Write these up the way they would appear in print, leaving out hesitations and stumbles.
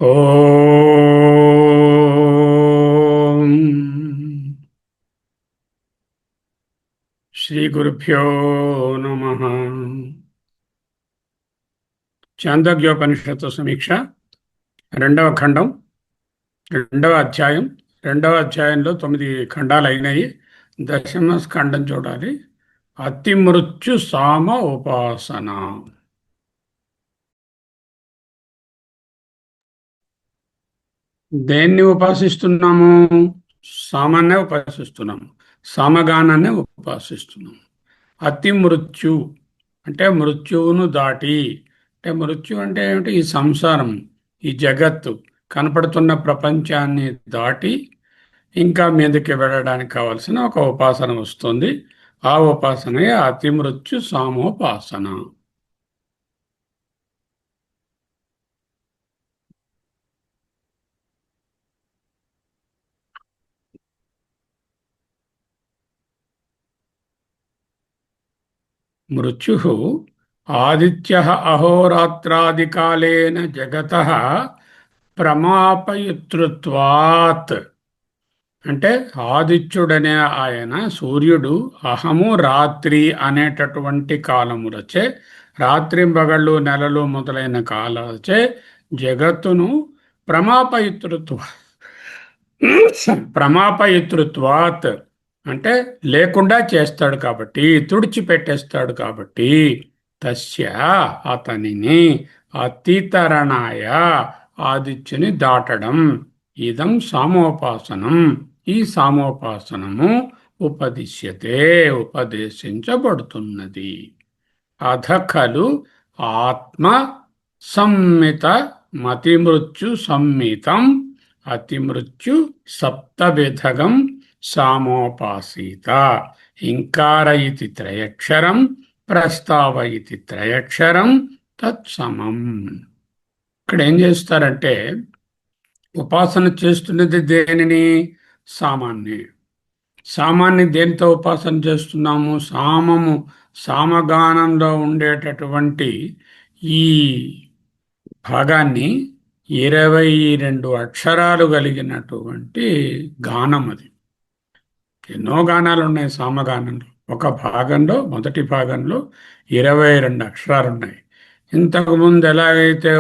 ఓం శ్రీ గురుభ్యో నమః. చాందోగ్యోపనిషత్తు సమీక్ష, రెండవ ఖండం, రెండవ అధ్యాయం. రెండవ అధ్యాయంలో 9 ఖండాలు అయినాయి. దశమ ఖండం చూడాలి. అతిమృత్యు సామ ఉపాసన. దేన్ని ఉపాసిస్తున్నాము? సామాన్య ఉపాసిస్తున్నాము. సామగానాన్ని ఉపాసిస్తున్నాము. అతి మృత్యు అంటే మృత్యువును దాటి. అంటే మృత్యు అంటే ఏమిటి? ఈ సంసారం, ఈ జగత్తు, కనపడుతున్న ప్రపంచాన్ని దాటి ఇంకా మీదకి వెళ్ళడానికి కావలసిన ఒక ఉపాసన వస్తుంది. ఆ ఉపాసనే అతి మృత్యు సామోపాసన. మృత్యు ఆదిత్య అహోరాత్రాదికాలేన జగత ప్రమాపయుతృత్వాత్. అంటే ఆదిత్యుడనే ఆయన, సూర్యుడు, అహము రాత్రి అనేటటువంటి కాలములచే, రాత్రింబగళ్ళు నెలలు మొదలైన కాలాలచే జగత్తును ప్రమాపయితృత్వ ప్రమాపయితృత్వాత్ అంటే లేకుండా చేస్తాడు కాబట్టి, తుడిచిపెట్టేస్తాడు కాబట్టి, తస్య అతనిని అతితరణాయ ఆదిత్యుని దాటడం, ఇదం సామోపాసనం, ఈ సామోపాసనము ఉపదిశ్యతే ఉపదేశించబడుతున్నది. అధ ఖలు ఆత్మ సంమిత మతిమృత్యు సంమితం అతిమృత్యు సప్తవిధగం సామోపాసీత. ఇంకార ఇతి త్రయక్షరం, ప్రస్తావ ఇతి త్రయక్షరం తత్సమం. ఇక్కడ ఏం చేస్తారంటే, ఉపాసన చేస్తున్నది దేనిని? సామాన్ని. సామాన్ని దేనితో ఉపాసన చేస్తున్నాము? సామము, సామగానంలో ఉండేటటువంటి ఈ భాగాన్ని 22 అక్షరాలు కలిగినటువంటి గానం అది. ఎన్నో గానాలు ఉన్నాయి సామగానంలో. ఒక భాగంలో, మొదటి భాగంలో 22 అక్షరాలు ఉన్నాయి. ఇంతకుముందు ఎలాగైతే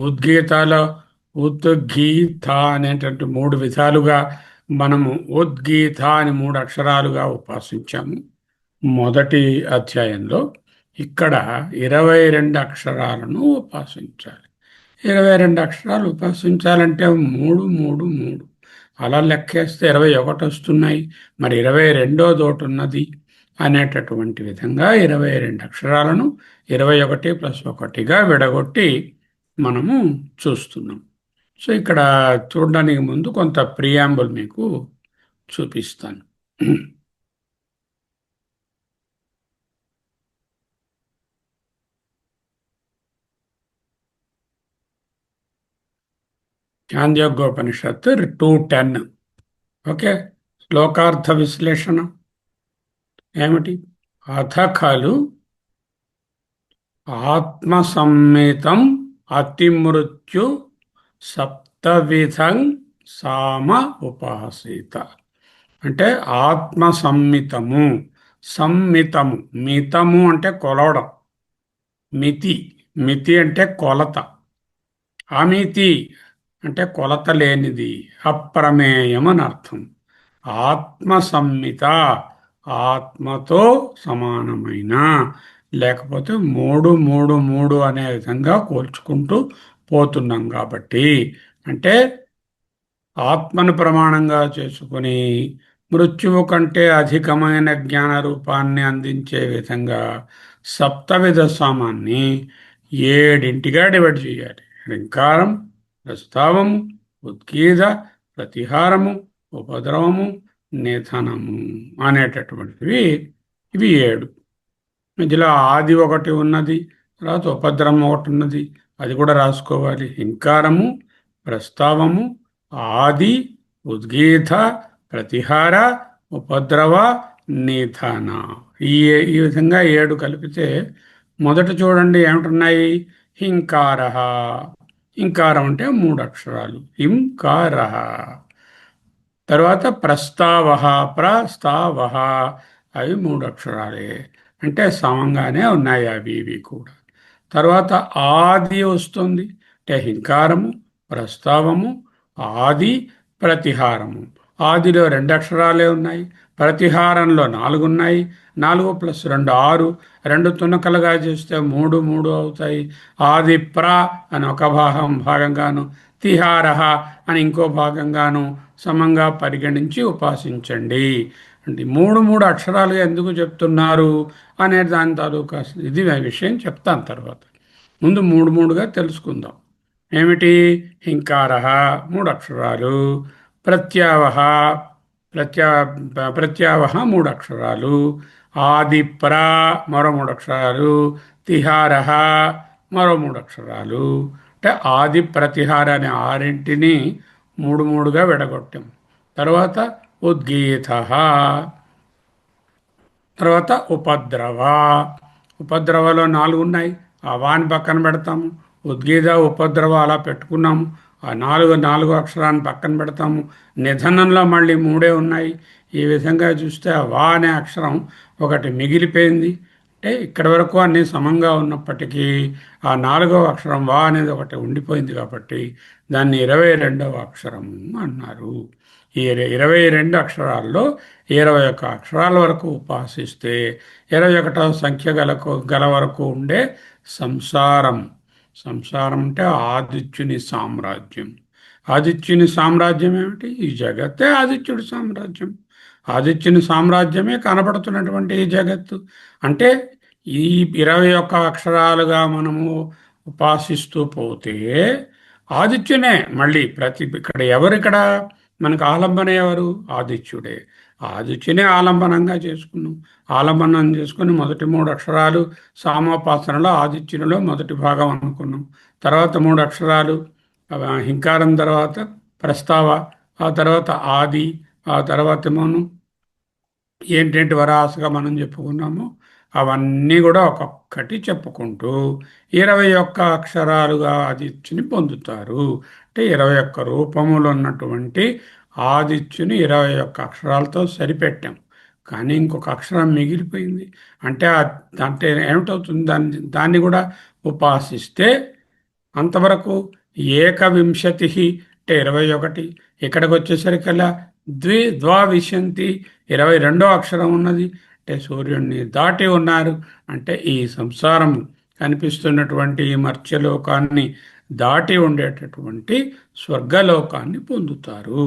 ఉద్గీతాలో ఉద్గీత అనేటువంటి 3 విధాలుగా మనము ఉద్గీత అని 3 అక్షరాలుగా ఉపాసించాము మొదటి అధ్యాయంలో, ఇక్కడ 22 అక్షరాలను ఉపాసించాలి. 22 అక్షరాలు ఉపాసించాలంటే 3 3 3 అలా లెక్కేస్తే 21 వస్తున్నాయి. మరి 22వ ఉన్నది అనేటటువంటి విధంగా 22 అక్షరాలను 21 + 1గా విడగొట్టి మనము చూస్తున్నాం. సో ఇక్కడ చూడడానికి ముందు కొంత ప్రియాంబుల్ మీకు చూపిస్తాను. చాంద్యోగ్యోపనిషత్తు 2:10. ఓకే, శ్లోకార్థ విశ్లేషణ ఏమిటి? అథ ఖలు ఆత్మసంమితం అతిమృత్యు సప్తవిధం సామ ఉపాసిత. అంటే ఆత్మ సంమితము, సంమితము, మితము అంటే కొలవడం, మితి, మితి అంటే కొలత, అమితి అంటే కొలత లేనిది, అప్రమేయం అని అర్థం. ఆత్మ సంమిత, ఆత్మతో సమానమైన, లేకపోతే 3 3 3 అనే విధంగా కోల్చుకుంటూ పోతున్నాం కాబట్టి, అంటే ఆత్మను ప్రమాణంగా చేసుకుని మృత్యువు కంటే అధికమైన జ్ఞాన రూపాన్ని అందించే విధంగా సప్తవిధ సామాన్ని 7గా డివైడ్ చేయాలి. రింకారం, ప్రస్తావము, ఉద్గీత, ప్రతిహారము, ఉపద్రవము, నిధనము అనేటటువంటివి ఇవి 7. మధ్యలో ఆది ఒకటి ఉన్నది, తర్వాత ఉపద్రవం ఒకటి ఉన్నది, అది కూడా రాసుకోవాలి. హింకారము, ప్రస్తావము, ఆది, ఉద్గీత, ప్రతిహార, ఉపద్రవ, నిధన, ఈ ఈ విధంగా 7 కలిపితే మొదట చూడండి ఏమిటున్నాయి? హింకార, ఇంకారం అంటే 3 అక్షరాలు. హింకార. తర్వాత ప్రస్తావహ, ప్రస్తావహ, అవి 3 అక్షరాలే. అంటే సమంగానే ఉన్నాయి అవి ఇవి కూడా. తర్వాత ఆది వస్తుంది. అంటే హింకారము, ప్రస్తావము, ఆది, ప్రతిహారము. ఆదిలో 2 అక్షరాలే ఉన్నాయి. ప్రతిహారంలో 4 ఉన్నాయి. 4+2 6. 2 తునకలుగా చేస్తే 3 3 అవుతాయి. ఆది ప్ర అని ఒక భాగంగాను, తిహారహ అని ఇంకో భాగంగాను సమంగా పరిగణించి ఉపాసించండి. అంటే 3 3 అక్షరాలు ఎందుకు చెప్తున్నారు అనే దాని తాలూకా ఇది విషయం చెప్తాను తర్వాత. ముందు 3 3గా తెలుసుకుందాం. ఏమిటి? హింకారః 3 అక్షరాలు, ప్రత్యావహ ప్రత్యా ప్రత్యావహ 3 అక్షరాలు, ఆదిప్ర మరో 3 అక్షరాలు, తిహారః మరో 3 అక్షరాలు. అంటే ఆది ప్రతిహార అనే ఆరింటిని 3 3గా విడగొట్టాం. తర్వాత ఉద్గీత, తర్వాత ఉపద్రవ. ఉపద్రవలో 4 ఉన్నాయి. ఆ వాని పక్కన పెడతాము. ఉద్గీత ఉపద్రవ అలా పెట్టుకున్నాము. ఆ 4 4 అక్షరాన్ని పక్కన పెడతాము. నిధనంలో మళ్ళీ 3 ఉన్నాయి. ఈ విధంగా చూస్తే ఆ వా అనే అక్షరం ఒకటి మిగిలిపోయింది. అంటే ఇక్కడి వరకు అన్నీ సమంగా ఉన్నప్పటికీ ఆ 4వ అక్షరం వా అనేది ఒకటి ఉండిపోయింది కాబట్టి దాన్ని 22వ అక్షరం అన్నారు. ఈ 22 అక్షరాల్లో 21 అక్షరాల వరకు ఉపాసిస్తే 21వ సంఖ్య గల వరకు ఉండే సంసారం. సంసారం అంటే ఆదిత్యుని సామ్రాజ్యం. ఆదిత్యుని సామ్రాజ్యం ఏమిటి? ఈ జగత్తే ఆదిత్యుడి సామ్రాజ్యం. ఆదిత్యుని సామ్రాజ్యమే కనపడుతున్నటువంటి ఈ జగత్తు. అంటే ఈ 21 అక్షరాలుగా మనము ఉపాసిస్తూ పోతే ఆదిత్యునే మళ్ళీ ఇక్కడ ఎవరిక్కడ మనకు ఆలంబన ఎవరు? ఆదిత్యుడే. ఆదిత్యునే ఆలంబనంగా చేసుకున్నాం. ఆలంబనం చేసుకుని మొదటి 3 అక్షరాలు సామోపాసనలో ఆదిత్యునిలో మొదటి భాగం అనుకున్నాం. తర్వాత 3 అక్షరాలు హింకారం, తర్వాత ప్రస్తావ, ఆ తర్వాత ఆది, ఆ తర్వాత మనం ఏంటంటే వరాసగా మనం చెప్పుకున్నామో అవన్నీ కూడా ఒక్కొక్కటి చెప్పుకుంటూ 21 అక్షరాలుగా ఆదిత్యుని పొందుతారు. అంటే 21 రూపములు ఉన్నటువంటి ఆదిత్యుని 21 అక్షరాలతో సరిపెట్టాం. కానీ ఇంకొక అక్షరం మిగిలిపోయింది. అంటే అంటే ఏమిటవుతుంది? దాన్ని కూడా ఉపాసిస్తే అంతవరకు ఏకవింశతి అంటే 21. ఇక్కడికి వచ్చేసరికల్లా ద్వావిశంతి 22వ అక్షరం ఉన్నది. అంటే సూర్యుడిని దాటి ఉన్నారు. అంటే ఈ సంసారం కనిపిస్తున్నటువంటి ఈ మర్త్యలోకాన్ని దాటి ఉండేటటువంటి స్వర్గలోకాన్ని పొందుతారు.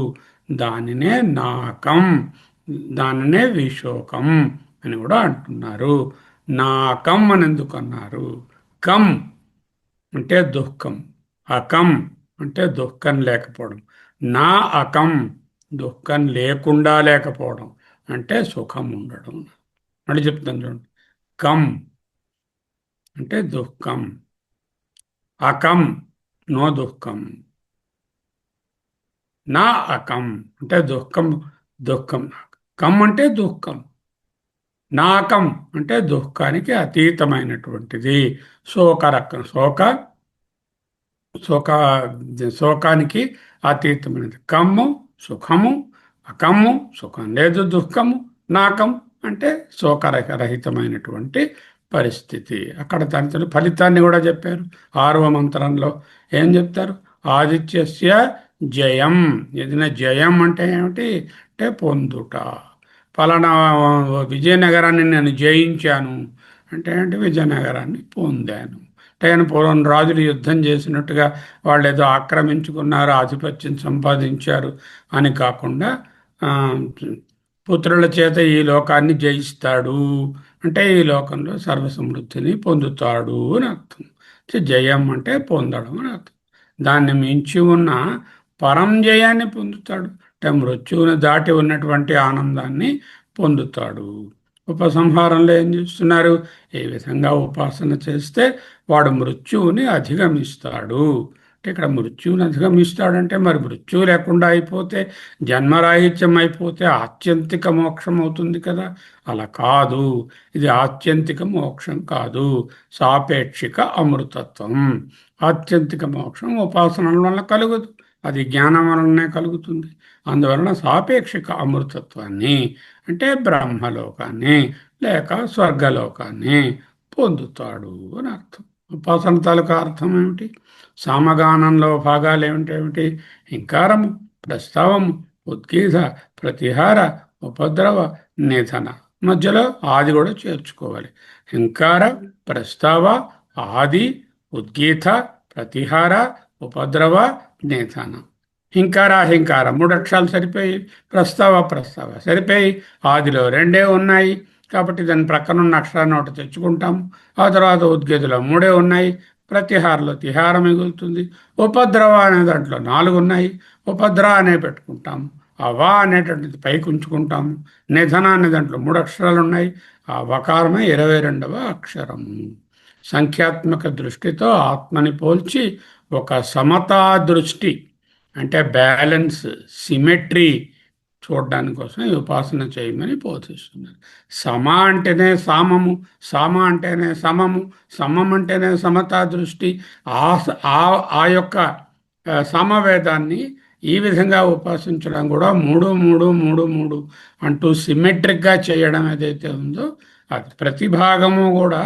దానినే నాకం, దానినే విశోకం అని కూడా అంటున్నారు. నాకం అని ఎందుకు అన్నారు? కం అంటే దుఃఖం, అకం అంటే దుఃఖం లేకపోవడం. నా అకం దుఃఖం లేకుండా లేకపోవడం అంటే సుఖం ఉండడం. మళ్ళీ చెప్తాను చూడండి. కం అంటే దుఃఖం, అకం నో దుఃఖం, నా అకం అంటే దుఃఖం. దుఃఖం కం అంటే దుఃఖం, నాకం అంటే దుఃఖానికి అతీతమైనటువంటిది. శోక శోకానికి అతీతమైనది. కమ్ము సుఖము, అకమ్ము సుఖం లేదు దుఃఖము, నాకం అంటే శోకరహితమైనటువంటి పరిస్థితి. అక్కడ దాని ఫలితాన్ని కూడా చెప్పారు. 6వ మంత్రంలో ఏం చెప్తారు? ఆదిత్యస్య జయం. ఏదైనా జయం అంటే ఏమిటి? అంటే పొందుట. ఫలానా విజయనగరాన్ని నేను జయించాను అంటే ఏంటి? విజయనగరాన్ని పొందాను. అంటే పూర్వం రాజులు యుద్ధం చేసినట్టుగా వాళ్ళు ఏదో ఆక్రమించుకున్నారు, ఆధిపత్యం సంపాదించారు అని కాకుండా పుత్రుల చేత ఈ లోకాన్ని జయిస్తాడు అంటే ఈ లోకంలో సర్వసమృద్ధిని పొందుతాడు అని అర్థం. జయం అంటే పొందడం అని అర్థం. దాన్ని మించి ఉన్న పరం జయాన్ని పొందుతాడు. అంటే మృత్యువుని దాటి ఉన్నటువంటి ఆనందాన్ని పొందుతాడు. ఉపసంహారంలో ఏం చేస్తున్నారు? ఏ విధంగా ఉపాసన చేస్తే వాడు మృత్యువుని అధిగమిస్తాడు. అంటే ఇక్కడ మృత్యువుని అధిగమిస్తాడంటే మరి మృత్యువు లేకుండా అయిపోతే, జన్మరాహిత్యం అయిపోతే ఆత్యంతిక మోక్షం అవుతుంది కదా. అలా కాదు. ఇది ఆత్యంతిక మోక్షం కాదు, సాపేక్షిక అమృతత్వం. ఆత్యంతిక మోక్షం ఉపాసనల వల్ల కలుగదు, అది జ్ఞానం వలనే కలుగుతుంది. అందువలన సాపేక్షిక అమృతత్వాన్ని అంటే బ్రహ్మలోకాన్ని లేక స్వర్గలోకాన్ని పొందుతాడు అని అర్థం. ఉపాసన తాలూకా అర్థం ఏమిటి? సామగానంలో భాగాలు ఏమిటేమిటి? హింకారము, ప్రస్తావము, ఉద్గీత, ప్రతిహార, ఉపద్రవ, నిధన. మధ్యలో ఆది కూడా చేర్చుకోవాలి. హింకార, ప్రస్తావ, ఆది, ఉద్గీత, ప్రతిహార, ఉపద్రవ, నిధన. హింకార అహింకార మూడు అక్షరాలు సరిపోయి, ప్రస్తావ ప్రస్తావ సరిపోయి, ఆదిలో రెండే ఉన్నాయి కాబట్టి దాని ప్రక్కన ఉన్న అక్షరాన్ని ఒకటి తెచ్చుకుంటాము. ఆ తర్వాత ఉద్గీతలో మూడే ఉన్నాయి, ప్రతిహారలో తిహార మిగులుతుంది. ఉపద్రవ అనే దాంట్లో నాలుగు ఉన్నాయి, ఉపద్ర అనే పెట్టుకుంటాము. ఆ వా అనేటువంటిది పైకి ఉంచుకుంటాము. నిధన అనే దాంట్లో మూడు అక్షరాలు ఉన్నాయి, ఆ వకారమే 22వ అక్షరము. సంఖ్యాత్మక దృష్టితో ఆత్మని పోల్చి ఒక సమతా దృష్టి అంటే బ్యాలెన్స్, సిమెట్రీ చూడడానికి కోసం ఈ ఉపాసన చేయమని బోధిస్తున్నారు. సమ అంటేనే సామము, సామ అంటేనే సమము, సమం అంటేనే సమతా దృష్టి. ఆ ఆ యొక్క సమవేదాన్ని ఈ విధంగా ఉపాసించడం కూడా 3 3 3 3 అంటూ సిమెట్రిక్గా చేయడం ఏదైతే ఉందో అది ప్రతి భాగము కూడా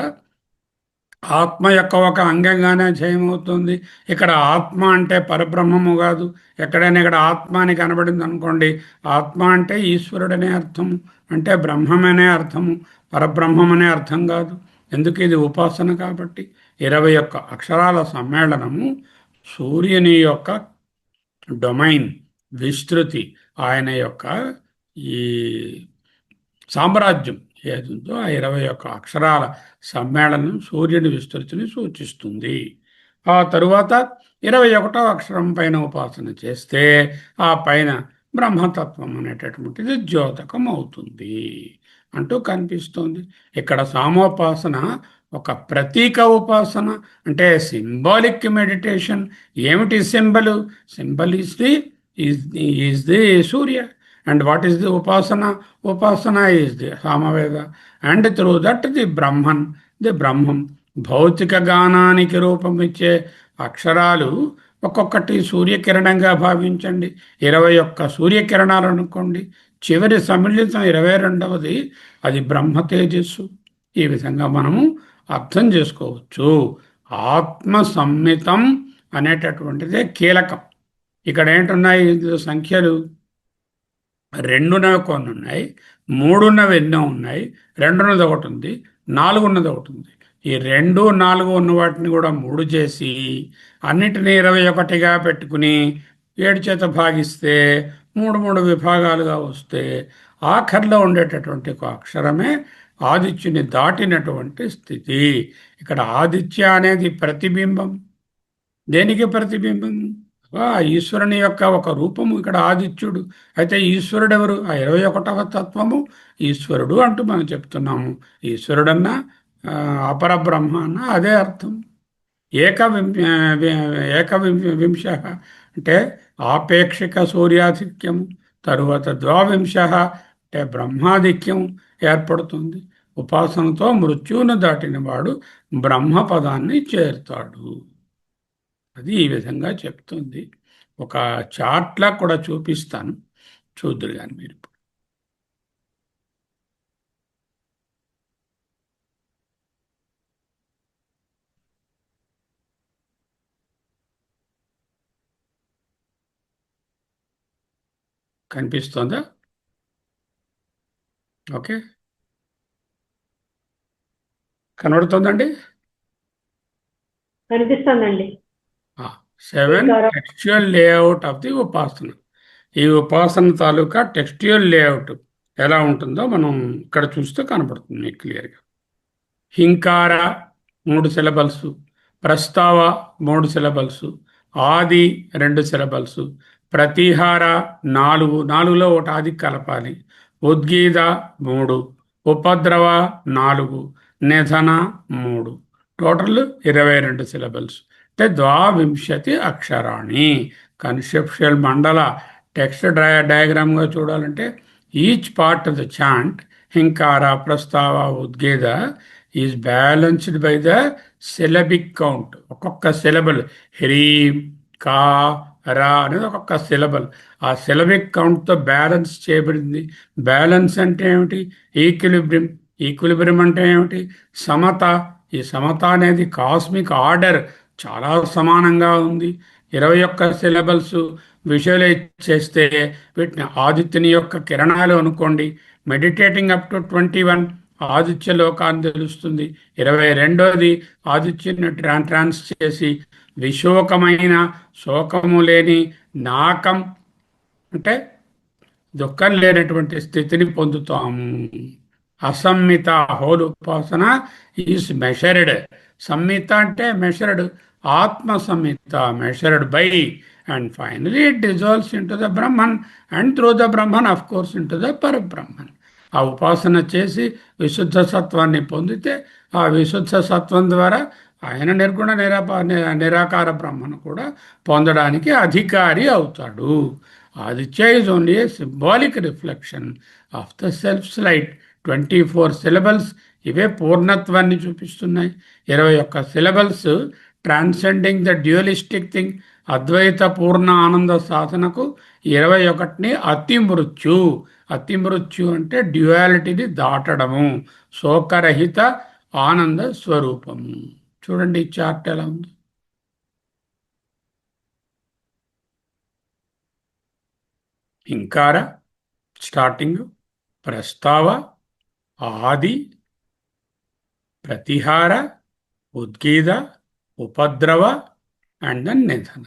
ఆత్మ యొక్క ఒక అంగంగానే జయమవుతుంది. ఇక్కడ ఆత్మ అంటే పరబ్రహ్మము కాదు. ఎక్కడైనా ఇక్కడ ఆత్మ అని కనబడింది అనుకోండి, ఆత్మ అంటే ఈశ్వరుడనే అర్థము, అంటే బ్రహ్మమనే అర్థము, పరబ్రహ్మమనే అర్థం కాదు. ఎందుకు? ఇది ఉపాసన కాబట్టి. 21 అక్షరాల సమ్మేళనము సూర్యుని యొక్క డొమైన్, విస్తృతి, ఆయన యొక్క ఈ సామ్రాజ్యం ఏదుందో ఆ 21 అక్షరాల సమ్మేళనం సూర్యుని విస్తృతిని సూచిస్తుంది. ఆ తరువాత 21వ అక్షరం పైన ఉపాసన చేస్తే ఆ పైన బ్రహ్మతత్వం అనేటటువంటిది ద్యోతకం అవుతుంది అంటూ కనిపిస్తుంది. ఇక్కడ సామోపాసన ఒక ప్రతీక ఉపాసన, అంటే సింబాలిక్ మెడిటేషన్. ఏమిటి symbol? Symbol is the Surya. And what is the upasana? Upasana is the Samaveda. And through that the Brahman, the Brahman. భౌతిక గానానికి రూపం ఇచ్చే అక్షరాలు ఒక్కొక్కటి సూర్యకిరణంగా భావించండి. 21 సూర్యకిరణాలు అనుకోండి. చివరి సమ్మిళితం 22వది, అది బ్రహ్మ తేజస్సు. ఈ విధంగా మనము అర్థం చేసుకోవచ్చు. ఆత్మ సంహితం అనేటటువంటిదే కీలకం. ఇక్కడ ఏంటున్నాయి సంఖ్యలు? 2ఉన్నవి కొన్ని ఉన్నాయి, 3ఉన్నవి ఎన్నో ఉన్నాయి, 2ఉన్నది ఒకటి ఉంది, 4ఉన్నది ఒకటి ఉంది. ఈ 2 4 ఉన్న వాటిని కూడా 3 చేసి అన్నిటినీ 21గా పెట్టుకుని 7 చేత భాగిస్తే 3 3 విభాగాలుగా వస్తే ఆఖరిలో ఉండేటటువంటి ఒక అక్షరమే ఆదిత్యుని దాటినటువంటి స్థితి. ఇక్కడ ఆదిత్య అనేది ప్రతిబింబం. దేనికి ప్రతిబింబం? ఈశ్వరుని యొక్క ఒక రూపము ఇక్కడ ఆదిత్యుడు. అయితే ఈశ్వరుడు ఎవరు? ఆ 21వ తత్వము ఈశ్వరుడు అంటూ మనం చెప్తున్నాము. ఈశ్వరుడన్నా అపరబ్రహ్మ అన్నా అదే అర్థం. ఏకవింశ అంటే ఆపేక్షిక సూర్యాధిక్యము, తరువాత ద్వావింశ అంటే బ్రహ్మాధిక్యం ఏర్పడుతుంది. ఉపాసనతో మృత్యువును దాటిన వాడు బ్రహ్మపదాన్ని చేరుతాడు. అది ఈ విధంగా చెప్తుంది. ఒక చార్ట్లా కూడా చూపిస్తాను, చూద్దురు కానీ మీరు. కనిపిస్తుందా? ఓకే, కనబడుతుందండి? కనిపిస్తుందండి. 7 టెక్స్చువల్ లేఅవుట్ ఆఫ్ ది ఉపాసన. ఈ ఉపాసన తాలూకా టెక్స్చువల్ లేఅవుట్ ఎలా ఉంటుందో మనం ఇక్కడ చూస్తే కనబడుతుంది మీకు క్లియర్గా. హింకార 3 సిలబల్స్, ప్రస్తావ 3 సిలబల్స్, ఆది 2 సిలబల్స్, ప్రతిహార 4, 4లో ఒకటి ఆది కలపాలి, ఉద్గీత 3, ఉపద్రవ 4, నిధన 3, టోటల్ 22 సిలబల్స్. అంటే 22 అక్షరాణి. కన్సెప్షువల్ మండల టెక్స్ట్ డయాగ్రామ్గా చూడాలంటే each part of the chant, hinkara, prastava, udgitha, is balanced by the syllabic count. ఒక్కొక్క సిలబల్ హ్రీం, కా, రా అనేది ఒక్కొక్క సిలబల్. ఆ సిలబిక్ కౌంట్తో బ్యాలెన్స్ చేయబడింది. బ్యాలెన్స్ అంటే ఏమిటి? ఈక్విలిబ్రియం. ఈక్విలిబ్రియం అంటే ఏమిటి? సమత. ఈ సమత అనేది కాస్మిక్ ఆర్డర్ చాలా సమానంగా ఉంది. 21 సిలబల్స్ విజువలైజ్ చేస్తే వీటిని ఆదిత్యుని యొక్క కిరణాలు అనుకోండి. మెడిటేటింగ్ అప్ టు 21 ఆదిత్య లోకాన్ని తెలుస్తుంది. 22ది ఆదిత్యుని ట్రాన్స్ చేసి విశోకమైన, శోకము లేని, నాకం అంటే దుఃఖం లేనటువంటి స్థితిని పొందుతాము. అసమ్మిత హోల్ ఉపాసన ఈజ్ మెషర్డ్. సంహిత అంటే మెషర్డ్. ఆత్మ సంహిత measured by, and finally it dissolves into the Brahman, and through the Brahman of course into the Parabrahman. ఆ ఉపాసన చేసి విశుద్ధ సత్వాన్ని పొందితే ఆ విశుద్ధ సత్వం ద్వారా ఆయన నిర్గుణ నిరాకార బ్రహ్మను కూడా పొందడానికి అధికారి అవుతాడు. Aditya is only a symbolic reflection of the self's light. 24 syllables ఇవే పూర్ణత్వాన్ని చూపిస్తున్నాయి. 21 syllables transcending the dualistic thing, అద్వైత పూర్ణ ఆనంద సాధనకు. 21ని అతి మృత్యు. అతి మృత్యు అంటే డ్యుయాలిటీని దాటడము, శోకరహిత ఆనంద స్వరూపము. చూడండి ఈ చార్ట్ ఎలా ఉంది. ఇంకార స్టార్టింగ్, ప్రస్తావ, ఆది, ప్రతిహార, ఉద్గీత, ఉపద్రవ అండ్ దెన్ నిధన.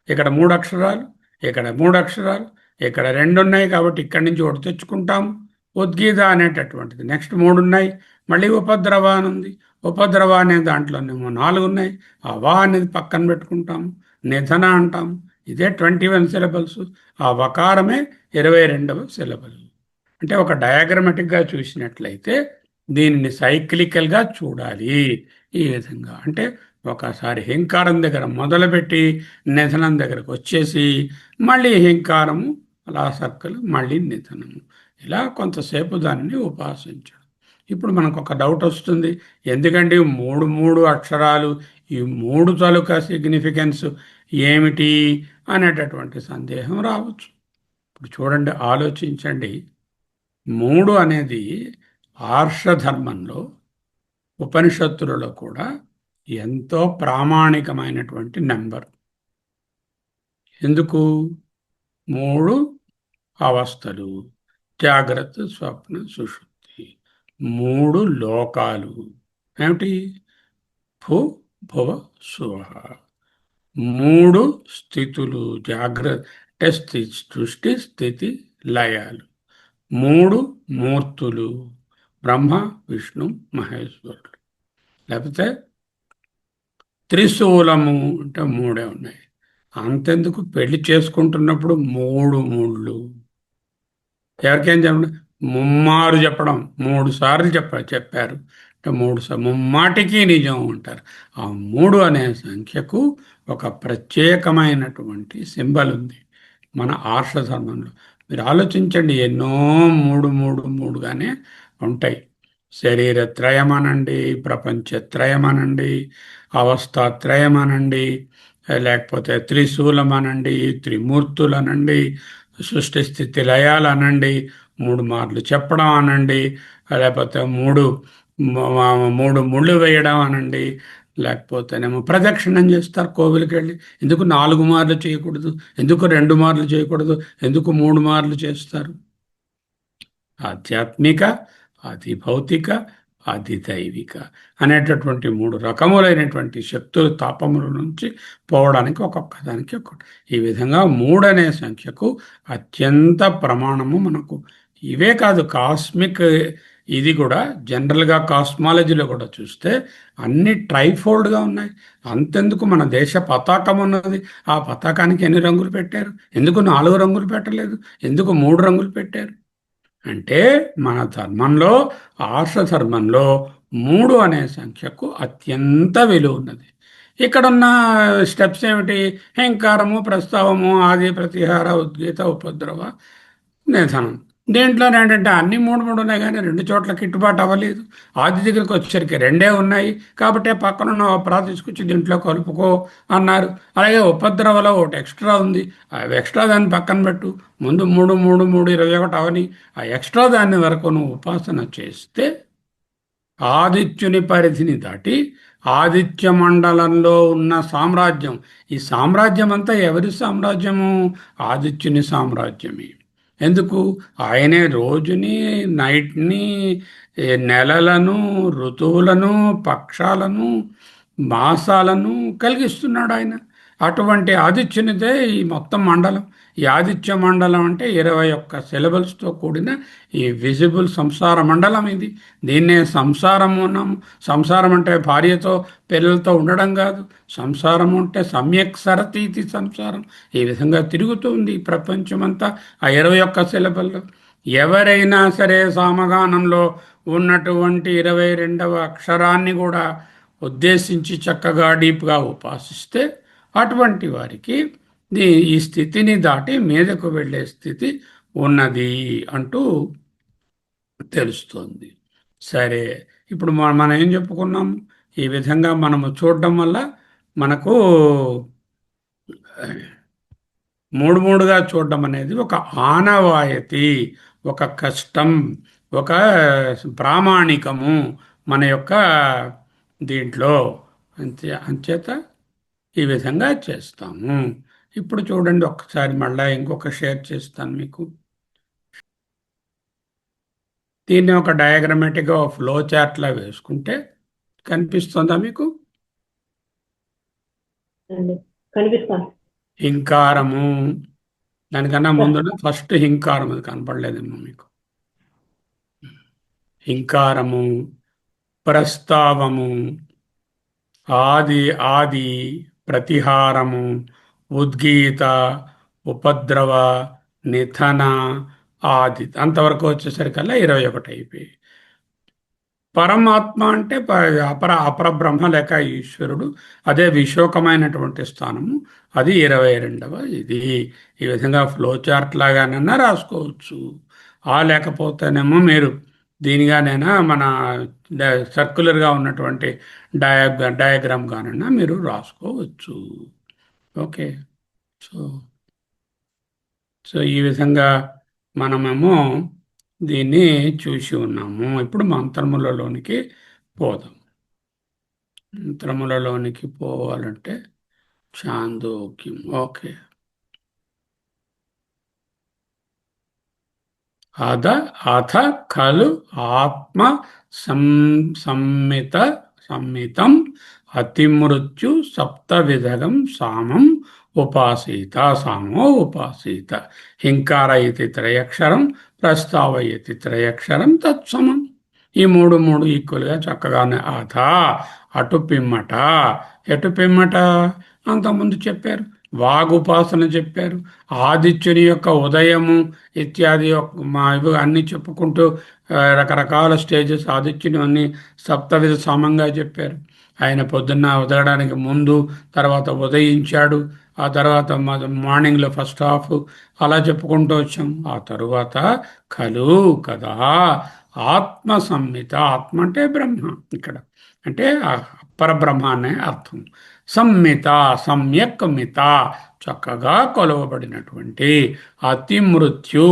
ఇక్కడ 3 అక్షరాలు, ఇక్కడ 3 అక్షరాలు, ఇక్కడ 2 ఉన్నాయి కాబట్టి ఇక్కడి నుంచి ఒకటి తెచ్చుకుంటాము. ఉద్గీత అనేటటువంటిది నెక్స్ట్ 3 ఉన్నాయి. మళ్ళీ ఉపద్రవ అని ఉంది. ఉపద్రవ అనే దాంట్లోనేమో 4 ఉన్నాయి. ఆ వా అనేది పక్కన పెట్టుకుంటాము. నిధన అంటాము. ఇదే 21 సిలబల్స్. ఆ వకారమే 22వ సిలబల్. అంటే ఒక డయాగ్రమెటిక్గా చూసినట్లయితే దీనిని సైక్లికల్గా చూడాలి. ఈ విధంగా అంటే ఒకసారి హింకారం దగ్గర మొదలుపెట్టి నిధనం దగ్గరకు వచ్చేసి మళ్ళీ హింకారము, అలా సర్కిల్, మళ్ళీ నిధనము, ఇలా కొంతసేపు దానిని ఉపాసించడం. ఇప్పుడు మనకు ఒక డౌట్ వస్తుంది, ఎందుకంటే 3 అక్షరాలు, ఈ 3 తాలూకా సిగ్నిఫికెన్స్ ఏమిటి అనేటటువంటి సందేహం రావచ్చు. ఇప్పుడు చూడండి, ఆలోచించండి. 3 అనేది ఆర్షధర్మంలో, ఉపనిషత్తులలో కూడా ఎంతో ప్రామాణికమైనటువంటి నెంబర్. ఎందుకు? 3 అవస్థలు, జాగ్రత్త, స్వప్న, సుషుప్తి, 3 లోకాలు. ఏమిటి? భూ, భువ, సువ. 3 స్థితులు, జాగ్రత్త, సృష్టి, స్థితి, లయాలు. 3 మూర్తులు, బ్రహ్మ, విష్ణు, మహేశ్వరుడు. లేకపోతే త్రిశూలము అంటే 3 ఉన్నాయి. అంతెందుకు, పెళ్లి చేసుకుంటున్నప్పుడు 3 ముళ్ళు. ఎవరికేం చెప్పండి, ముమ్మారు చెప్పడం, 3 సార్లు చెప్పారు అంటే 3 ముమ్మాటికి నిజం అంటారు. ఆ 3 అనే సంఖ్యకు ఒక ప్రత్యేకమైనటువంటి సింబల్ ఉంది మన ఆర్షధర్మంలో. మీరు ఆలోచించండి, ఎన్నో 3 ఉంటాయి. శరీరత్రయం అనండి, ప్రపంచత్రయం అనండి, అవస్థాత్రయం అనండి, లేకపోతే త్రిశూలం అనండి, త్రిమూర్తులు అనండి, సృష్టి స్థితి లయాలు అనండి, 3 మార్లు చెప్పడం అనండి, లేకపోతే 3 ముళ్ళు వేయడం అనండి, లేకపోతేనేమో ప్రదక్షిణం చేస్తారు కోవిలికి వెళ్ళి. ఎందుకు 4 మార్లు చేయకూడదు? ఎందుకు 2 మార్లు చేయకూడదు? ఎందుకు 3 మార్లు చేస్తారు? ఆధ్యాత్మిక, ఆది భౌతిక, ఆది దైవిక అనేటటువంటి 3 రకములైనటువంటి శక్తులు, తాపముల నుంచి పోవడానికి ఒక్కొక్కదానికి ఒక్కటి. ఈ విధంగా 3 అనే సంఖ్యకు అత్యంత ప్రమాణము మనకు. ఇవే కాదు, కాస్మిక్ ఇది కూడా జనరల్గా కాస్మాలజీలో కూడా చూస్తే అన్ని ట్రైఫోల్డ్గా ఉన్నాయి. అంతెందుకు, మన దేశ పతాకం ఉన్నది. ఆ పతాకానికి ఎన్ని రంగులు పెట్టారు? ఎందుకు 4 రంగులు పెట్టలేదు? ఎందుకు 3 రంగులు పెట్టారు? అంటే మన ధర్మంలో, ఆర్షధర్మంలో 3 అనే సంఖ్యకు అత్యంత విలువ ఉన్నది. ఇక్కడున్న స్టెప్స్ ఏమిటి? హేంకారము, ప్రస్తావము, ఆది, ప్రతిహార, ఉద్గీత, ఉపద్రవ, నిధనం. దేంట్లో ఏంటంటే అన్ని మూడు మూడు ఉన్నాయి కానీ రెండు చోట్ల గిట్టుబాటు అవ్వలేదు. ఆది దగ్గరికి వచ్చేసరికి రెండే ఉన్నాయి కాబట్టి పక్కనున్న ఓ ప్రా తీసుకొచ్చి దీంట్లో కలుపుకో అన్నారు. అలాగే ఉపద్రవలో ఒకటి ఎక్స్ట్రా ఉంది, ఆ ఎక్స్ట్రా దాన్ని పక్కన పెట్టు, ముందు మూడు మూడు మూడు 21 అవని, ఆ ఎక్స్ట్రా దాన్ని వరకు నువ్వు ఉపాసన చేస్తే ఆదిత్యుని పరిధిని దాటి ఆదిత్య మండలంలో ఉన్న సామ్రాజ్యం, ఈ సామ్రాజ్యం అంతా ఎవరి సామ్రాజ్యము? ఆదిత్యుని సామ్రాజ్యమే. ఎందుకు? ఆయనే రోజుని, నైట్ని, నెలలను, ఋతువులను, పక్షాలను, మాసాలను కలిగిస్తున్నాడు ఆయన. అటువంటి ఆదిత్యునిదే ఈ మొత్తం మండలం. ఈ ఆదిత్య మండలం అంటే 21 సిలబల్స్తో కూడిన ఈ విజిబుల్ సంసార మండలం ఇది. దీన్నే సంసారము అన్నాము. సంసారం అంటే భార్యతో పిల్లలతో ఉండడం కాదు. సంసారం అంటే సమ్యక్ సరతీతి సంసారం. ఈ విధంగా తిరుగుతుంది ఈ ప్రపంచమంతా ఆ 21 సిలబల్లో. ఎవరైనా సరే సామగానంలో ఉన్నటువంటి 22వ అక్షరాన్ని కూడా ఉద్దేశించి చక్కగా డీప్గా ఉపాసిస్తే అటువంటి వారికి ఈ స్థితిని దాటి మీదకు వెళ్ళే స్థితి ఉన్నది అంటూ తెలుస్తోంది. సరే, ఇప్పుడు మనం ఏం చెప్పుకున్నాం? ఈ విధంగా మనము చూడడం వల్ల మనకు మూడు మూడుగా చూడడం అనేది ఒక ఆనవాయతీ, ఒక కష్టం, ఒక ప్రామాణికము మన యొక్క దీంట్లో. అంచేత ఈ విధంగా చేస్తాము. ఇప్పుడు చూడండి ఒక్కసారి మళ్ళీ ఇంకొక షేర్ చేస్తాను మీకు. దీన్ని ఒక డయాగ్రమాటిక్గా ఫ్లో చార్ట్లా వేసుకుంటే కనిపిస్తుందా మీకు? కనిపిస్తాను. హింకారము, దానికన్నా ముందు ఫస్ట్ హింకారం, అది కనపడలేదేమో మీకు. హింకారము, ప్రస్తావము, ఆది ఆది, ప్రతిహారము, ఉద్గీత, ఉపద్రవ, నిథన, ఆది, అంతవరకు వచ్చేసరికల్లా 21 అయిపోయి. పరమాత్మ అంటే అపరబ్రహ్మ లేక ఈశ్వరుడు, అదే విశోకమైనటువంటి స్థానము, అది 22వ. ఇది ఈ విధంగా ఫ్లో చార్ట్ లాగానైనా రాసుకోవచ్చు. లేకపోతేనేమో మీరు దీనిగానైనా మన సర్క్యులర్గా ఉన్నటువంటి డయాగ్రామ్ గానైనా మీరు రాసుకోవచ్చు. ఓకే. సో సో ఈ విధంగా మనమేమో దీన్ని చూసి ఉన్నాము. ఇప్పుడు మంత్రములలోనికి పోదాం. మంత్రములలోనికి పోవాలంటే చాందోక్యం. ఓకే. అథ ఖలు ఆత్మ సంమితం అతిమృత్యు సప్తవిధగం సామం ఉపాసీత. సామో ఉపాసీత. హింకార ఇది త్రయక్షరం, ప్రస్తావ ఇది త్రయక్షరం, తత్సమం. ఈ మూడు మూడు ఈక్వల్గా చక్కగానే అథ, అటు పిమ్మట. ఎటు పిమ్మట? అంతకుముందు చెప్పారు, వాగుపాసన చెప్పారు, ఆదిత్యుని యొక్క ఉదయము ఇత్యాది ఇవి అన్నీ చెప్పుకుంటూ రకరకాల స్టేజెస్ ఆదిత్యుని అన్ని సప్తవిధ సామంగా చెప్పారు. ఆయన పొద్దున్న ఉదయడానికి ముందు, తర్వాత ఉదయించాడు, ఆ తర్వాత మార్నింగ్లో ఫస్ట్ హాఫ్ అలా చెప్పుకుంటూ వచ్చాం. ఆ తరువాత ఖలు కదా ఆత్మ సంహిత. ఆత్మ అంటే బ్రహ్మ, ఇక్కడ అంటే పరబ్రహ్మ అనే అర్థం. సంహిత, సమ్యక్ మిత, చక్కగా కొలవబడినటువంటి. అతి మృత్యు,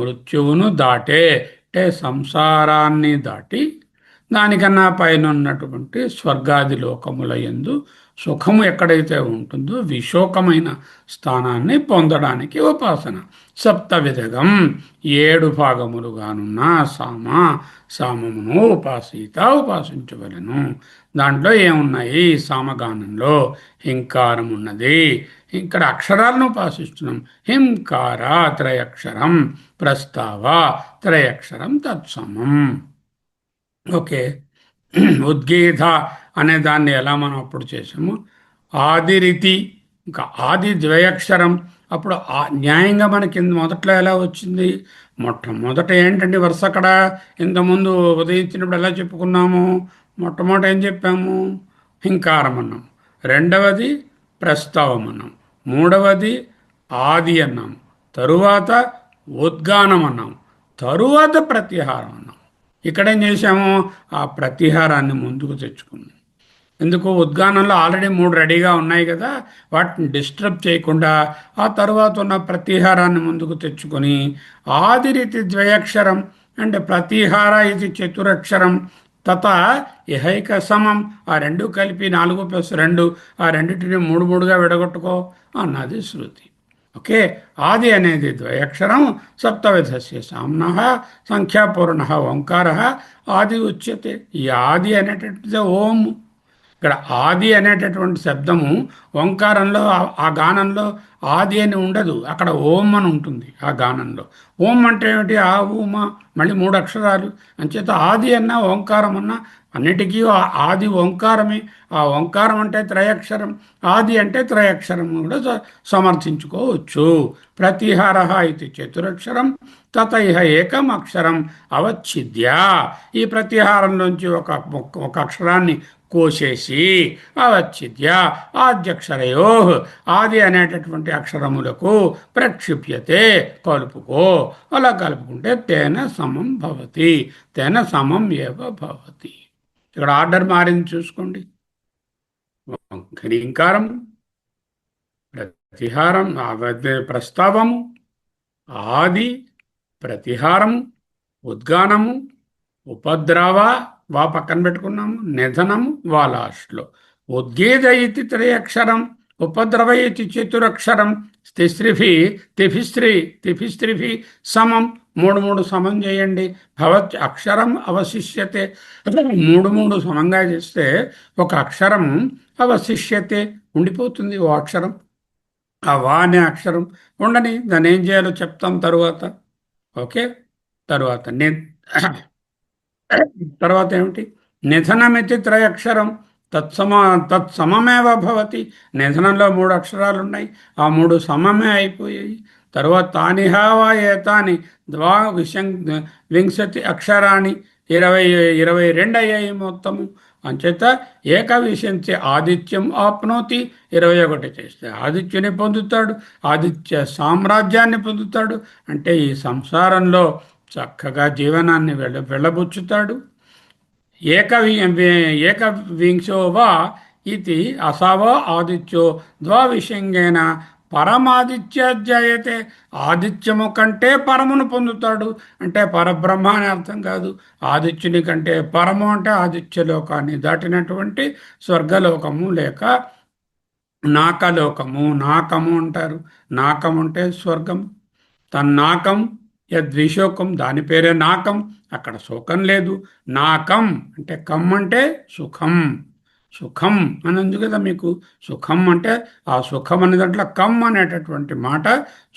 మృత్యువును దాటే, అంటే సంసారాన్ని దాటి దానికన్నా పైన ఉన్నటువంటి స్వర్గాది లోకముల యందు సుఖము ఎక్కడైతే ఉంటుందో విశోకమైన స్థానాన్ని పొందడానికి ఉపాసన. సప్తవిధగం, 7 భాగములుగానున్న సామమును ఉపాసీత, ఉపాసించవలను. దాంట్లో ఏమున్నాయి? సామగానంలో హింకారం ఉన్నది. ఇక్కడ అక్షరాలను ఉపాసిస్తున్నాం. హింకార త్రయక్షరం, ప్రస్తావ త్రయక్షరం, తత్సమం. ఓకే. ఉద్గీత అనే దాన్ని ఎలా మనం అప్పుడు చేసాము? ఆదిరితి, ఇంకా ఆది ద్వయక్షరం. అప్పుడు న్యాయంగా మనకి మొదట్లో ఎలా వచ్చింది? మొట్టమొదట ఏంటంటే వరుస అక్కడ ఇంతకుముందు ఉదయించినప్పుడు ఎలా చెప్పుకున్నాము? మొట్టమొదట ఏం చెప్పాము? హింకారం అన్నాం. రెండవది ప్రస్తావం అన్నాం. మూడవది ఆది అన్నాం. తరువాత ఉద్గానం అన్నాం. తరువాత ప్రత్యాహారం అన్నాం. ఇక్కడేం చేసాము, ఆ ప్రత్యాహారాన్ని ముందుకు తెచ్చుకున్నాం. ఎందుకు, ఉద్గానంలో ఆల్రెడీ 3 రెడీగా ఉన్నాయి కదా, వాటిని డిస్టర్బ్ చేయకుండా ఆ తరువాత ఉన్న ప్రత్యాహారాన్ని ముందుకు తెచ్చుకొని ఆదిరితి ద్వయక్షరం అంటే ప్రతిహార ఇది చతురక్షరం తత ఇహైక సమం, ఆ రెండు కలిపి 4+2, ఆ రెండింటిని 3 3గా విడగొట్టుకో అన్నది శృతి. ఓకే, ఆది అనేది ద్వయక్షరం, సప్తవిధస్య సామ్న సంఖ్యాపూర్ణ ఓంకార ఆది ఉచ్యతే. ఈ ఆది అనేటటువంటిది ఓం. ఇక్కడ ఆది అనేటటువంటి శబ్దము ఓంకారంలో ఆ గానంలో ఆది అని ఉండదు, అక్కడ ఓం అని ఉంటుంది ఆ గానంలో. ఓం అంటే ఏమిటి, ఆ ఊమ, మళ్ళీ 3 అక్షరాలు. అంచేత ఆది అన్నా ఓంకారం అన్నా అన్నిటికీ ఆది ఓంకారమే. ఆ ఓంకారం అంటే త్రయక్షరం, ఆది అంటే త్రయక్షరం కూడా సమర్థించుకోవచ్చు. ప్రతిహార ఇది చతురక్షరం తత ఇహ ఏకం అక్షరం అవచ్ఛిద్య. ఈ ప్రతిహారంలోంచి ఒక అక్షరాన్ని కోసేసి అవచ్ఛిద్య ఆద్యక్షరయో, ఆది అనేటటువంటి అక్షరములకు ప్రక్షిప్యతే కలుపుకో. అలా కలుపుకుంటే తేన సమం భవతి, తేన సమం ఏవ భవతి. ఇక్కడ ఆర్డర్ మారింది చూసుకోండి. హ్రీంకారము, ప్రతిహారం, ప్రస్తావము, ఆది, ప్రతిహారము, ఉద్గానము, ఉపద్రవ వా పక్కన పెట్టుకున్నాము, నిధనము వా లాస్ట్లో, ఉద్గీత ఇతి త్రయక్షరం, ఉపద్రవ ఇతి చతురక్షరం, తిభిస్త్రిభి సమం, 3 సమం చేయండి. భవత్ అక్షరం అవశిష్యతే, 3 సమంగా చేస్తే ఒక అక్షరం అవశిష్యతే ఉండిపోతుంది. ఓ అక్షరం, ఆ వా అనే అక్షరం ఉండని, దాన్ని ఏం చేయాలో చెప్తాం తరువాత. ఓకే, తరువాత తర్వాత ఏమిటి, నిధనమితి త్రయక్షరం తత్సమమేవ భవతి. నిధనంలో 3 అక్షరాలు ఉన్నాయి, ఆ 3 సమమే అయిపోయాయి. తర్వాత తానిహావా ఏతాని వింశతి అక్షరాన్ని 22 అయ్యాయి మొత్తము. అంచేత ఏకవిశంతి ఆదిత్యం ఆప్నోతి, 21 చేస్తే ఆదిత్యుని పొందుతాడు, ఆదిత్య సామ్రాజ్యాన్ని పొందుతాడు. అంటే ఈ సంసారంలో చక్కగా జీవనాన్ని వెళ్ళబుచ్చుతాడు. ఏకవింశో వా ఇది అసవో ఆదిత్యో ద్వావిషంగేన పరమాదిత్యాధ్యాయతే. ఆదిత్యము కంటే పరమును పొందుతాడు అంటే పరబ్రహ్మ అని అర్థం కాదు. ఆదిత్యుని కంటే పరము అంటే ఆదిత్యలోకాన్ని దాటినటువంటి స్వర్గలోకము లేక నాకలోకము. నాకము అంటారు, నాకం అంటే స్వర్గం. తన్నాకం యద్విశోకం, దాని పేరే నాకం, అక్కడ శోకం లేదు. నాకం అంటే కమ్ అంటే సుఖం, సుఖం అని ఉంది కదా మీకు. సుఖం అంటే ఆ సుఖం అనే దాంట్లో కమ్ అనేటటువంటి మాట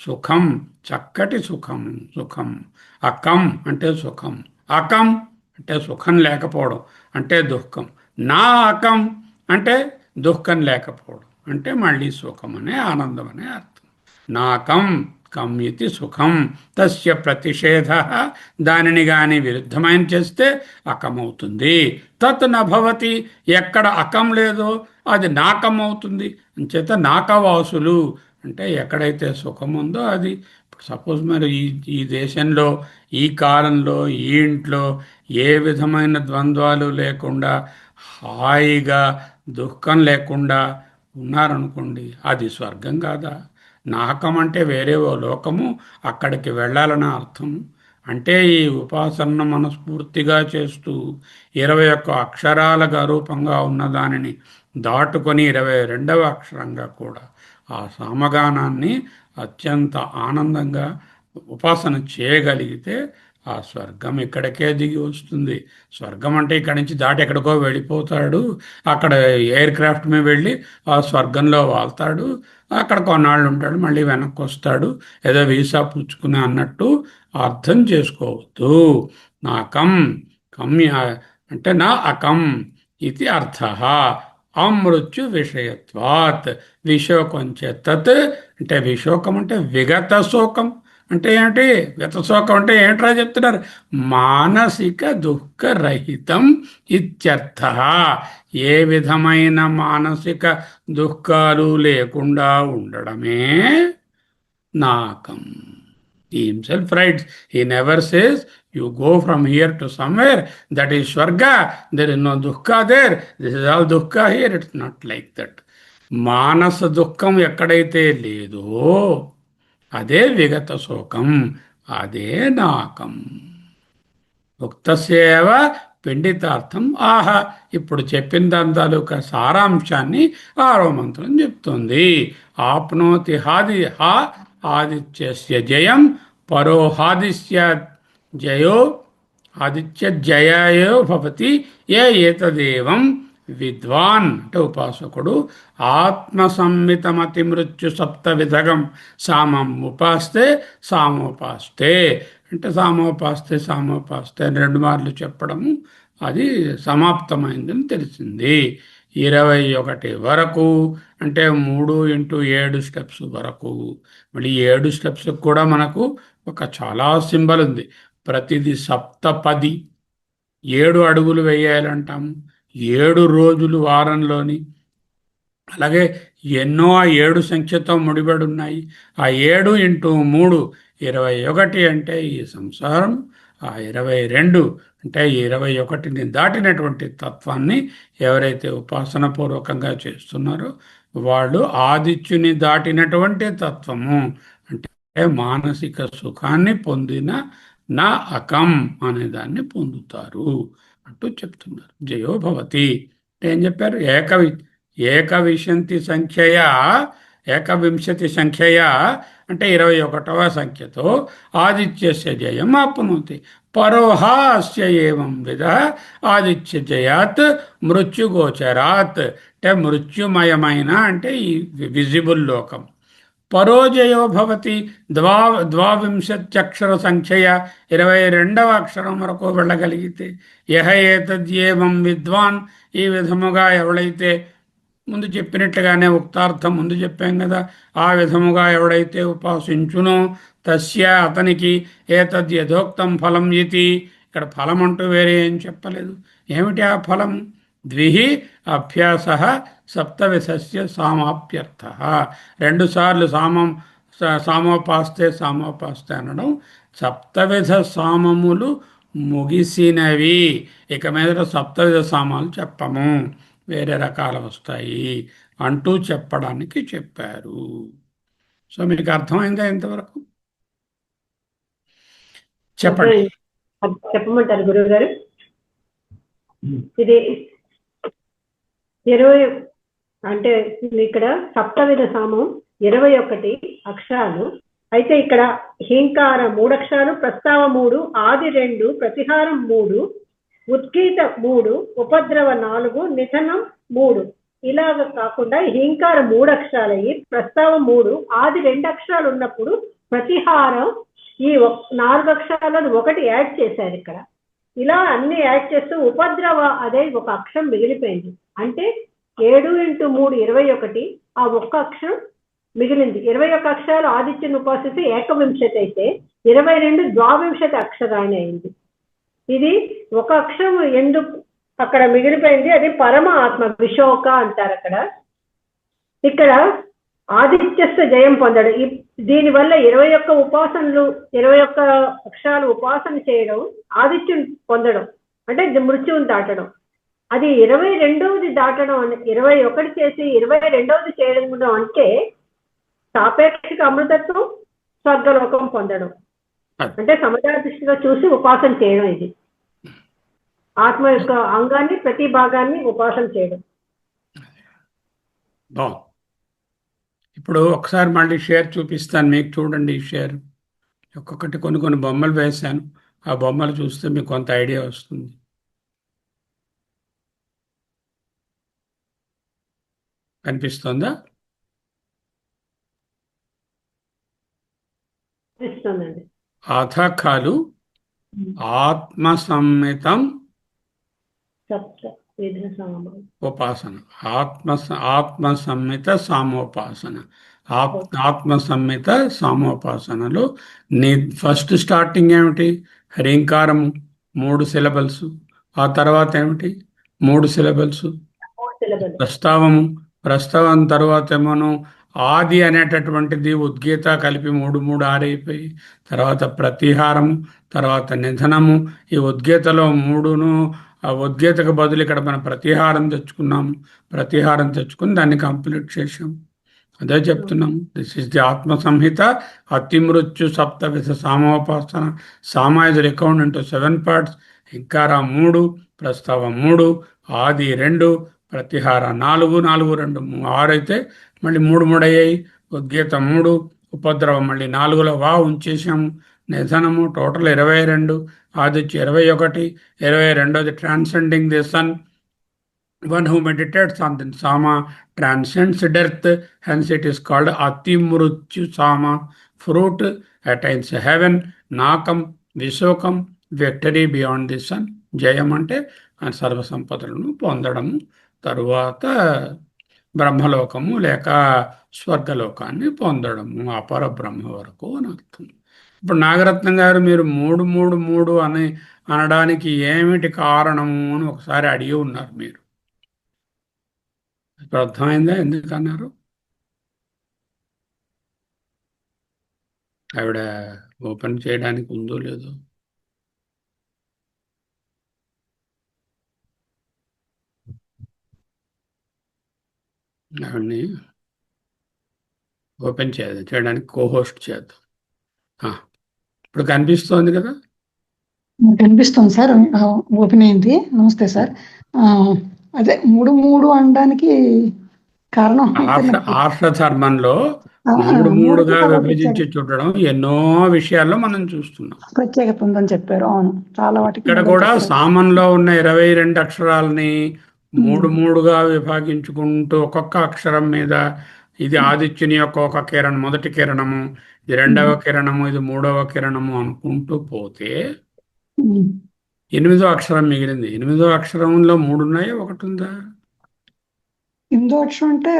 సుఖం, చక్కటి సుఖం. సుఖం అకం అంటే సుఖం, అకం అంటే సుఖం లేకపోవడం అంటే దుఃఖం, నా అకం అంటే దుఃఖం లేకపోవడం అంటే మళ్ళీ సుఖం అనే ఆనందం అనే అర్థం. నాకం కం ఇది సుఖం, తస్య ప్రతిషేధ, దానిని గాని విరుద్ధమైన చేస్తే అకమవుతుంది. తత్ నభవతి, ఎక్కడ అకం లేదో అది నాకం అవుతుంది. అంచేత నాకవాసులు అంటే ఎక్కడైతే సుఖం ఉందో అది. సపోజ్ మరి ఈ దేశంలో ఈ కాలంలో ఈ ఇంట్లో ఏ విధమైన ద్వంద్వాలు లేకుండా హాయిగా దుఃఖం లేకుండా ఉన్నారనుకోండి, అది స్వర్గం కాదా? నాకం అంటే వేరే ఓ లోకము, అక్కడికి వెళ్ళాలని అర్థం. అంటే ఈ ఉపాసన మనస్ఫూర్తిగా చేస్తూ 21 అక్షరాలుగా రూపంగా ఉన్నదానిని దాటుకొని 22వ అక్షరంగా కూడా ఆ సామగానాన్ని అత్యంత ఆనందంగా ఉపాసన చేయగలిగితే ఆ స్వర్గం ఇక్కడికే దిగి వస్తుంది. స్వర్గం అంటే ఇక్కడి నుంచి దాటి ఎక్కడికో వెళ్ళిపోతాడు, అక్కడ ఎయిర్ క్రాఫ్ట్ మీద వెళ్ళి ఆ స్వర్గంలో వాళ్తాడు, అక్కడ కొన్నాళ్ళు ఉంటాడు, మళ్ళీ వెనక్కి వస్తాడు, ఏదో వీసా పుచ్చుకుని అన్నట్టు అర్థం చేసుకోవద్దు. నాకం కమ్య అంటే నా అకం ఇది అర్థ. అమృత్యు విషయత్వాత్, విశోకం చేతత్ అంటే విశోకం అంటే విగత శోకం అంటే ఏమిటి, గతశోకం అంటే ఏమిట్రా చెప్తున్నారు, మానసిక దుఃఖరహితం ఇత్యర్థ. ఏ విధమైన మానసిక దుఃఖాలు లేకుండా ఉండడమే నాకం. He himself writes, he never says, you go from here to somewhere, that is Swarga, there is no dukkha there, this is all dukkha here. It's not like that. మానస దుఃఖం ఎక్కడైతే లేదో అదే విగత శోకం, అదే నాకం. ఉక్తస్యేవ పిండితార్థం ఆహ. ఇప్పుడు చెప్పిన దాని తాలూకా సారాంశాన్ని ఆరో మంత్రం చెప్తుంది. ఆప్నోతి హా ఆదిత్యస్య జయం పరోహాదిత్య జయో ఆదిత్య జయో భవతి ఏ ఏతదేవం విద్వాన్ అంటే ఉపాసకుడు ఆత్మసంమితమతి మృత్యు సప్త విధగం సామం ఉపాస్తే సామోపాస్తే అంటే సామోపాస్తే అని 2 మార్లు చెప్పడము అది సమాప్తమైందని తెలిసింది. 21 వరకు అంటే 3 ఇంటూ 7 స్టెప్స్ వరకు. మళ్ళీ 7 స్టెప్స్ కూడా మనకు ఒక చాలా సింబల్ ఉంది. ప్రతిది సప్తపది, 7 అడుగులు వేయాలంటాము, 7 రోజులు వారంలోని. అలాగే ఎన్నో ఆ 7 సంఖ్యతో ముడిపడి ఉన్నాయి. ఆ 7 ఇంటూ 3 21 అంటే ఈ సంసారం. ఆ 22 అంటే 21ని దాటినటువంటి తత్వాన్ని ఎవరైతే ఉపాసన పూర్వకంగా చేస్తున్నారో వాళ్ళు ఆదిత్యుని దాటినటువంటి తత్వము అంటే మానసిక సుఖాన్ని పొందిన నా అకం అనే దాన్ని పొందుతారు అంటూ చెప్తున్నారు. జయో భవతి ఏం చెప్పారు? ఏకవింశతి సంఖ్యయా ఏకవింశతి సంఖ్యయా అంటే 21వ సంఖ్యతో ఆదిత్యస్య జయం ఆప్నోతి పరోహాస్య ఏవం విధ ఆదిత్య జయాత్ మృత్యుగోచరాత్ అంటే మృత్యుమయమైన అంటే ఈ విజిబుల్ లోకం. పరోజయో భవతి ద్వావింశత్యక్షర సంఖ్యయ 22వ అక్షరం వరకు వెళ్ళగలిగితే యహ ఏతద్యేవం విద్వాన్ ఈ విధముగా ఎవడైతే ముందు చెప్పినట్లుగానే ఉక్తార్థం ముందు చెప్పాం కదా, ఆ విధముగా ఎవడైతే ఉపాసించునో తస్య అతనికి ఏతద్ యథోక్తం ఫలం ఇతి. ఇక్కడ ఫలం అంటూ వేరే ఏం చెప్పలేదు. ఏమిటి ఆ ఫలం? ద్విహి అభ్యాస సప్తవిధస్య సామాప్యర్థ. 2 సార్లు సామోపాస్తే అనడం సప్తవిధ సామములు ముగిసినవి. ఇక మీద సప్తవిధ సామాలు చెప్పము, వేరే రకాలు వస్తాయి అంటూ చెప్పడానికి చెప్పారు. సో మీకు అర్థమైందా ఇంతవరకు? చెప్పండి. చెప్పమంటారు గురువు గారు? ఇది 20 అంటే ఇక్కడ సప్తవిధ సామం 21 అక్షరాలు. అయితే ఇక్కడ హీంకార 3 అక్షరాలు, ప్రస్తావ 3, ఆది 2, ప్రతిహారం 3, ఉద్గీత 3, ఉపద్రవ 4, నిధనం 3. ఇలాగ కాకుండా హీంకార 3 అక్షరాలయ్యి ప్రస్తావ 3, ఆది 2 అక్షరాలు ఉన్నప్పుడు ప్రతిహారం ఈ 4 అక్షరాలను 1 యాడ్ చేశారు ఇక్కడ. ఇలా అన్ని యాడ్ చేస్తూ ఉపద్రవ అదే 1 అక్షరం మిగిలిపోయింది. అంటే 7 × 3 21, ఆ 1 అక్షరం మిగిలింది. 21 అక్షరాలు ఆదిత్యను ఉపాసిస్తే ఏకవింశతి అయితే 22 ద్వావింశతి అక్షరాన్ని అయింది. ఇది 1 అక్షరం ఎందుకు అక్కడ మిగిలిపోయింది? అది పరమ ఆత్మ విశోక అంటారు అక్కడ. ఇక్కడ ఆదిత్యస్య జయం పొందడు. దీనివల్ల 21 ఉపాసనలు 21 అక్షరాలు ఉపాసన చేయడం, ఆదిత్యుని పొందడం అంటే మృత్యువుని దాటడం. అది 22వది దాటడం, 21 చేసి 22వది చేయడం అంటే సాపేక్షిక అమృతత్వం, స్వర్గలోకం పొందడం అంటే సమజాదృష్టిగా చూసి ఉపాసన చేయడం. ఇది ఆత్మ యొక్క అంగాన్ని ప్రతి భాగాన్ని ఉపాసన చేయడం. ఇప్పుడు ఒకసారి మళ్ళీ షేర్ చూపిస్తాను మీకు, చూడండి. ఈ షేర్ ఒక్కొక్కటి కొన్ని బొమ్మలు వేశాను. ఆ బొమ్మలు చూస్తే మీకు కొంత ఐడియా వస్తుంది. కనిపిస్తుందా? అథ ఖలు ఆత్మసంహితం ఉపాసన, ఆత్మసంహిత సామోపాసన. ఆత్మసంహిత సామోపాసనలో ఫస్ట్ స్టార్టింగ్ ఏమిటి? హ్రీంకారము 3 సిలబల్స్. ఆ తర్వాత ఏమిటి? 3 సిలబల్స్ ప్రస్తావము. ప్రస్తావం తర్వాత ఏమోను ఆది అనేటటువంటిది ఉద్గీత కలిపి 3 3 6 అయిపోయి, తర్వాత ప్రతిహారము, తర్వాత నిధనము. ఈ ఉద్గీతలో మూడును, ఆ ఉద్గీతకు బదులు ఇక్కడ మనం ప్రతిహారం తెచ్చుకున్నాము. ప్రతిహారం తెచ్చుకుని దాన్ని కంప్లీట్ చేసాం. అదే చెప్తున్నాము. దిస్ ఇస్ ది ఆత్మ సంహిత. అతిమృత్యు సప్తవిధ సామోపాసన. సామ ఇస్ రికౌండ్ ఇంటూ 7 పార్ట్స్. ఇంకార 3, ప్రస్తావం 3, ఆది 2, ప్రతిహార 4, 4 2 6 అయితే మళ్ళీ 3 3 అయ్యాయి. ఉద్గీత 3, ఉపద్రవం మళ్ళీ 4లో ఉంచేసాము. నిధనము టోటల్ 22, ఆదిత్య 21, 22ది transcending the sun. One who meditates on the Sama transcends death, hence it is called Atimrutyu Sama. Fruit attains heaven, Nakam, Visokam, victory beyond the sun. జయం అంటే సర్వ సంపదలను పొందడము, తరువాత బ్రహ్మలోకము లేక స్వర్గలోకాన్ని పొందడము, అపర బ్రహ్మ వరకు అని అర్థం. ఇప్పుడు నాగరత్నం గారు, మీరు 3 3 3 అని అనడానికి ఏమిటి కారణము అని ఒకసారి అడిగి ఉన్నారు మీరు. ఇప్పుడు అర్థమైందా ఎందుకు అన్నారు? ఆవిడ ఓపెన్ చేయడానికి ఉందో లేదో. ఆవిడ్ని ఓపెన్ చేయడానికి కోహోస్ట్ చేద్దాం. ఇప్పుడు కనిపిస్తోంది కదా? కనిపిస్తుంది సార్. ఓపెన్ అయింది. నమస్తే సార్. అదే 3 3 అనడానికి కారణం ఆర్షధర్మంలో 3 3గా విభజించి చూడడం ఎన్నో విషయాల్లో మనం చూస్తున్నాం. ప్రత్యేకత ఉందని చెప్పారు. అవును, చాలా వాటికి. ఇక్కడ కూడా సామంలో ఉన్న 22 అక్షరాలని 3 3గా విభాగించుకుంటూ ఒక్కొక్క అక్షరం మీద ఇది ఆదిత్యుని యొక్క ఒక కిరణం, మొదటి కిరణము, ఇది 2వ కిరణము, ఇది 3వ కిరణము అనుకుంటూ పోతే 8వ అక్షరం మిగిలింది. 8వ అక్షరంలో 3 ఉన్నాయా, 1 ఉందా? 8వ అక్షరం అంటే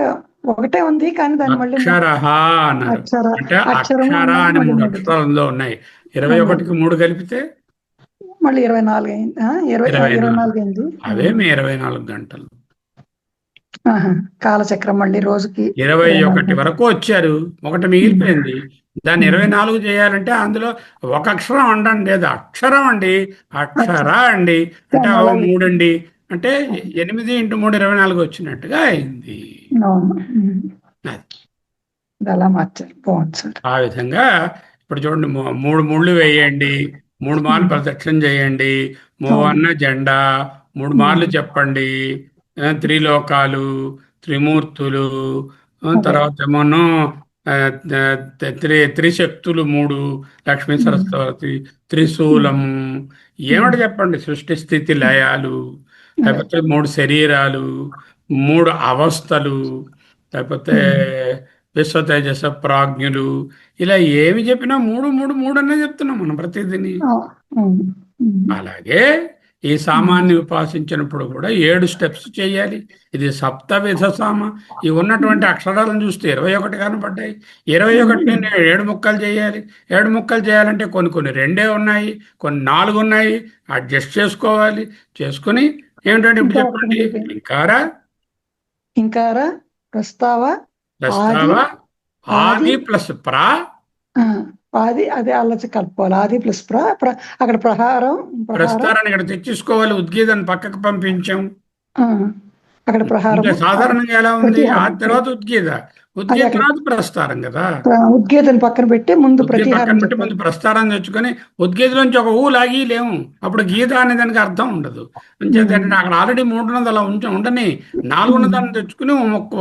ఒకటే ఉంది, కానీ దాని మళ్ళీ అక్షరహ అన్నారు. అంటే అక్షర అని 3 అక్షరాలలో ఉన్నాయి. 21కి 3 కలిపితే మళ్ళీ 24 అయింది. 24 అయింది. అవేమి 24 గంటలు. కాలచక్రం మళ్ళీ రోజుకి 21 వరకు వచ్చారు, 1 మిగిలిపోయింది. దాన్ని 24 చేయాలంటే అందులో ఒక అక్షరం అండి, లేదా అక్షరం అండి, అక్షర అండి అంటే 3 అండి, అంటే 8 × 3 24 వచ్చినట్టుగా అయింది. అలా మార్చారు. బాగుంది సార్. ఆ విధంగా ఇప్పుడు చూడండి, 3 ముళ్ళు వేయండి, 3 మార్లు ప్రదక్షిణ చేయండి, మూవన్న జెండా 3 మార్లు చెప్పండి, త్రిలోకాలు, త్రిమూర్తులు, తర్వాత ఏమోనో త్రిశక్తులు 3, లక్ష్మీ సరస్వతి, త్రిశూలము, ఏమిటి చెప్పండి, సృష్టి స్థితి లయాలు, లేకపోతే 3 శరీరాలు, 3 అవస్థలు, లేకపోతే విశ్వతేజస ప్రాజ్ఞులు, ఇలా ఏమి చెప్పినా 3 3 3 అనే చెప్తున్నాం మనం ప్రతిదిని. అలాగే ఈ సామాన్ని ఉపాసించినప్పుడు కూడా 7 స్టెప్స్ చేయాలి. ఇది సప్తవిధ సామ. ఈ ఉన్నటువంటి అక్షరాలను చూస్తే 21 కనబడ్డాయి. 21ని 7 ముక్కలు చేయాలి. 7 ముక్కలు చేయాలంటే కొన్ని 2 ఉన్నాయి, కొన్ని 4 ఉన్నాయి. అడ్జస్ట్ చేసుకోవాలి. చేసుకుని ఏమిటంటే ఇప్పుడు చెప్పండి, ఇంకార, ప్రస్తావ, ఆది ప్లస్ ప్రా, ఆది అదే ఆలోచన కలుపుకోవాలి. ఆది ప్లస్ అక్కడ ప్రస్తారాన్ని ఇక్కడ తెచ్చేసుకోవాలి. ఉద్గీతాన్ని పక్కకు పంపించాం. అక్కడ ప్రహారం సాధారణంగా ఎలా ఉంది, ఆ తర్వాత ఉద్గీత తర్వాత ప్రస్తారం కదా. ఉద్గీతని పక్కన పెట్టి ముందు ముందు ప్రస్తారం తెచ్చుకొని ఉద్గీతలోంచి ఒక ఊ లాగి లేము, అప్పుడు గీత అనే దానికి అర్థం ఉండదు. అంచేతంటే అక్కడ ఆల్రెడీ 3 ఉన్నది, అలా ఉండని 4 ఉన్నదాన్ని తెచ్చుకుని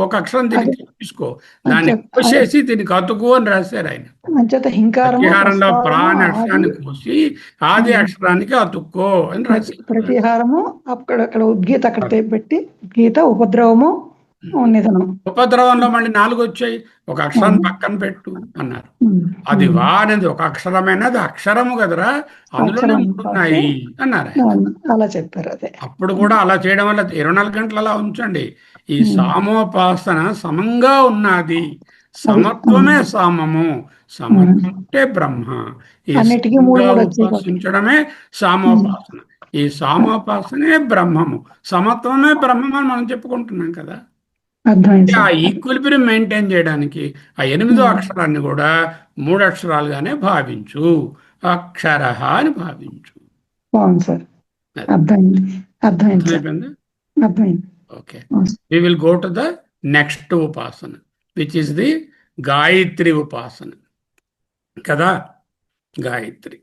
ఒక అక్షరం దీనికి తీసుకో, దాన్ని కోసేసి దీనికి అతుకు అని రాశారు ఆయన. ప్రతిహారంలో ప్రా అనే అక్షరాన్ని కోసి ఆది అక్షరానికి అతుక్కో అని రాశారు. ప్రతిహారము అక్కడ ఉద్గీత అక్కడ పెట్టి గీత, ఉపద్రవము, నిధనం. ఉపద్రవంలో మళ్ళీ 4 వచ్చాయి, ఒక అక్షరం పక్కన పెట్టు అన్నారు. అది వా అనేది ఒక అక్షరమైనది అక్షరము కదరా, అందులో ఉంటున్నాయి అన్నారు. అలా చెప్పారు. అదే అప్పుడు కూడా అలా చేయడం వల్ల 24 గంటలు అలా ఉంచండి. ఈ సామోపాసన సమంగా ఉన్నది. సమత్వమే సామము, సమత్వంటే బ్రహ్మ. ఈ ఉపాసించడమే సామోపాసన. ఈ సామోపాసనే బ్రహ్మము, సమత్వమే బ్రహ్మము అని మనం చెప్పుకుంటున్నాం కదా. అర్థమైంది ఆ సార్. ఈక్విలిబ్రియం మెయింటైన్ చేయడానికి ఆ 8వ అక్షరాన్ని కూడా 3 అక్షరాలుగానే భావించు. అక్షర అని భావించు. బాగుంది సార్. అది అర్థమైంది. అర్థమైంది సార్. అర్థమైపోయిందా? అర్థమైంది. ఓకే. అవును sir. We will go to the next upasana, which is the Gayatri upasana. కదా, గాయత్రి.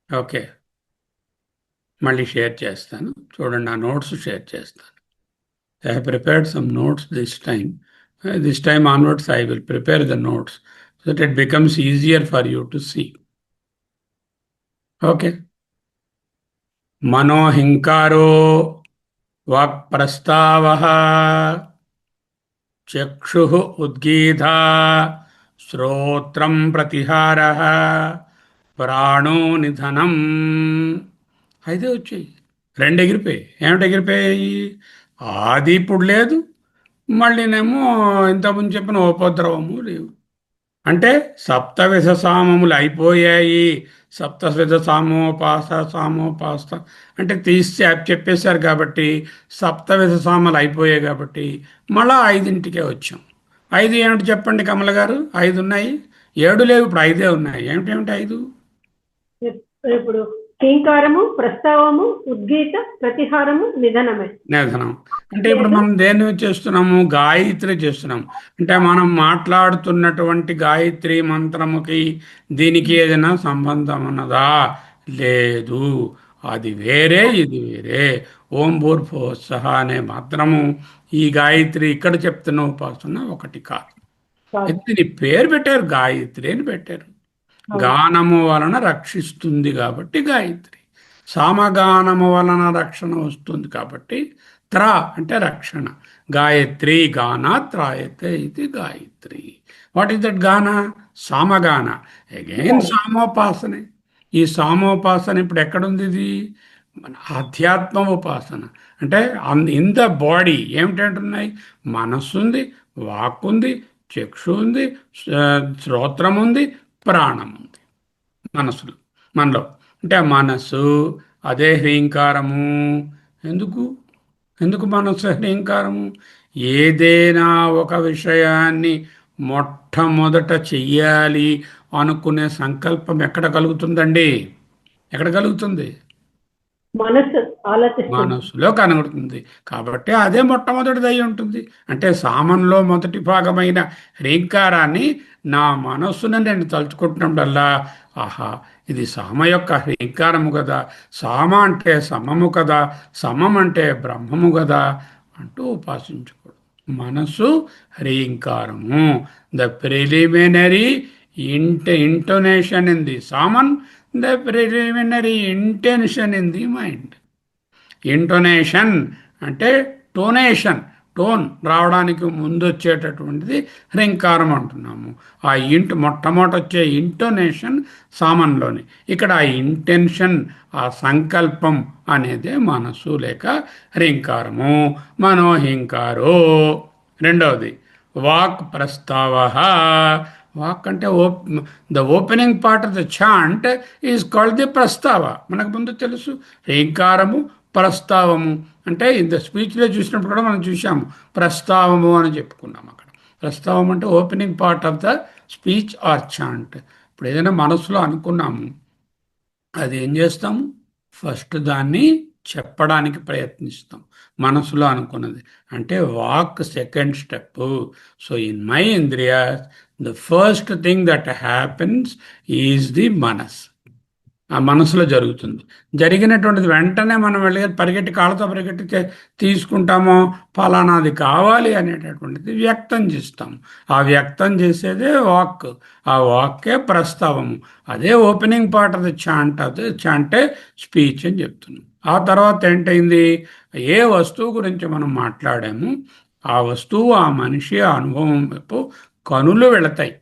ఓకే, మళ్ళీ షేర్ చేస్తాను చూడండి. ఆ నోట్స్ షేర్ చేస్తాను. I have prepared some notes this time. This time onwards I will prepare the notes so that it becomes easier for you to see. Okay. మనోహింకారో వాక్ ప్రస్తావః చక్షుః ఉద్గీధా శ్రోత్రం ప్రతిహారః ప్రాణో నిధనం. అయితే వచ్చాయి, రెండు ఎగిరిపోయాయి. ఏమిటి ఎగిరిపోయాయి? ఆది ఇప్పుడు లేదు, మళ్ళీనేమో ఇంతకుముందు చెప్పిన ఉపద్రవము లేవు. అంటే సప్తవిధ సామములు అయిపోయాయి. సప్తవిధ సామోపాస అంటే తీసి చెప్పేశారు కాబట్టి సప్తవిధ సామలు అయిపోయాయి కాబట్టి మళ్ళా 5కే వచ్చాం. 5 ఏమిటి చెప్పండి కమల గారు? 5 ఉన్నాయి, 7 లేవు, ఇప్పుడు 5 ఉన్నాయి. ఏమిటేమిటి 5? ఇప్పుడు హీంకారము, ప్రస్తావము, ఉద్గీత, ప్రతిహారము, నిధనమే. నిధనం అంటే ఇప్పుడు మనం దేన్ని చేస్తున్నాము? గాయత్రి చేస్తున్నాం. అంటే మనం మాట్లాడుతున్నటువంటి గాయత్రి మంత్రముకి దీనికి ఏదైనా సంబంధం ఉన్నదా? లేదు. అది వేరే, ఇది వేరే. ఓం భూర్భువస్సహ అనే మంత్రము ఈ గాయత్రి ఇక్కడ చెప్తున్న ఉపాసన ఒకటి కాదు. దీని పేరు పెట్టారు, గాయత్రి అని పెట్టారు. గానము వలన రక్షిస్తుంది కాబట్టి గాయత్రి. సామగానము వలన రక్షణ వస్తుంది కాబట్టి త్ర అంటే రక్షణ. గాయత్రి గాన త్రాయతే ఇది గాయత్రి. వాట్ ఈస్ దట్ గాన? సామగాన. అగైన్ సామోపాసనే. ఈ సామోపాసన ఇప్పుడు ఎక్కడుంది? ఇది మన ఆధ్యాత్మ ఉపాసన. అంటే ఇన్ ద బాడీ ఏమిటంటున్నాయి? మనస్సు ఉంది, వాక్ ఉంది, చక్షు ఉంది, శ్రోత్రం ఉంది, ప్రాణం ఉంది. మనలో అంటే మనస్సు అదే హ్రీంకారము. ఎందుకు మనస్సు హ్రీంకారము? ఏదైనా ఒక విషయాన్ని మొట్టమొదట చెయ్యాలి అనుకునే సంకల్పం ఎక్కడ కలుగుతుందండి? ఎక్కడ కలుగుతుంది? మనస్సులో కనబడుతుంది. కాబట్టి అదే మొట్టమొదటిది అయి ఉంటుంది. అంటే సామంలో మొదటి భాగమైన హ్రీంకారాన్ని నా మనస్సును నేను తలుచుకుంటున్నప్పుడల్లా ఆహా, ఇది సామ యొక్క హ్రీంకారము కదా, సామ అంటే సమము కదా, సమం అంటే బ్రహ్మము కదా అంటూ ఉపాసించుకోడు. మనస్సు హ్రీంకారము. The preliminary intonation in the saman, the preliminary intention in the mind. Intonation అంటే టోనేషన్, టోన్ రావడానికి ముందు వచ్చేటటువంటిది హ్రీంకారం అంటున్నాము. ఆ మొట్టమొదటి వచ్చే ఇంటోనేషన్ సామన్లోని. ఇక్కడ ఆ ఇంటెన్షన్, ఆ సంకల్పం అనేదే మనసు లేక హ్రీంకారము. మనోహింకారో. రెండవది వాక్ ప్రస్తావ. వాక్ అంటే the opening part of the chant is called the prastava. మనకు ముందు తెలుసు హ్రీంకారము, ప్రస్తావము. అంటే ఇంత స్పీచ్లో చూసినప్పుడు కూడా మనం చూసాము, ప్రస్తావము అని చెప్పుకున్నాం. అక్కడ ప్రస్తావం అంటే opening part of the speech or chant. ఇప్పుడు ఏదైనా మనసులో అనుకున్నాము, అది ఏం చేస్తాము? ఫస్ట్ దాన్ని చెప్పడానికి ప్రయత్నిస్తాం. మనసులో అనుకున్నది అంటే వాక్ second step. So in my indriyas the first thing that happens is the manas. ఆ మనసులో జరుగుతుంది. జరిగినటువంటిది వెంటనే మనం వెళ్ళి పరిగెట్టి కాళ్ళతో పరిగెట్టి తీసుకుంటామో, ఫలానాది కావాలి అనేటటువంటిది వ్యక్తం చేస్తాము. ఆ వ్యక్తం చేసేదే వాక్. ఆ వాక్కే ప్రస్తావము. అదే opening part of the chant. అదే చాంటే స్పీచ్ అని చెప్తున్నాం. ఆ తర్వాత ఏంటైంది? ఏ వస్తువు గురించి మనం మాట్లాడాము ఆ వస్తువు, ఆ మనిషి, ఆ అనుభవం వైపు కనులు వెళతాయి.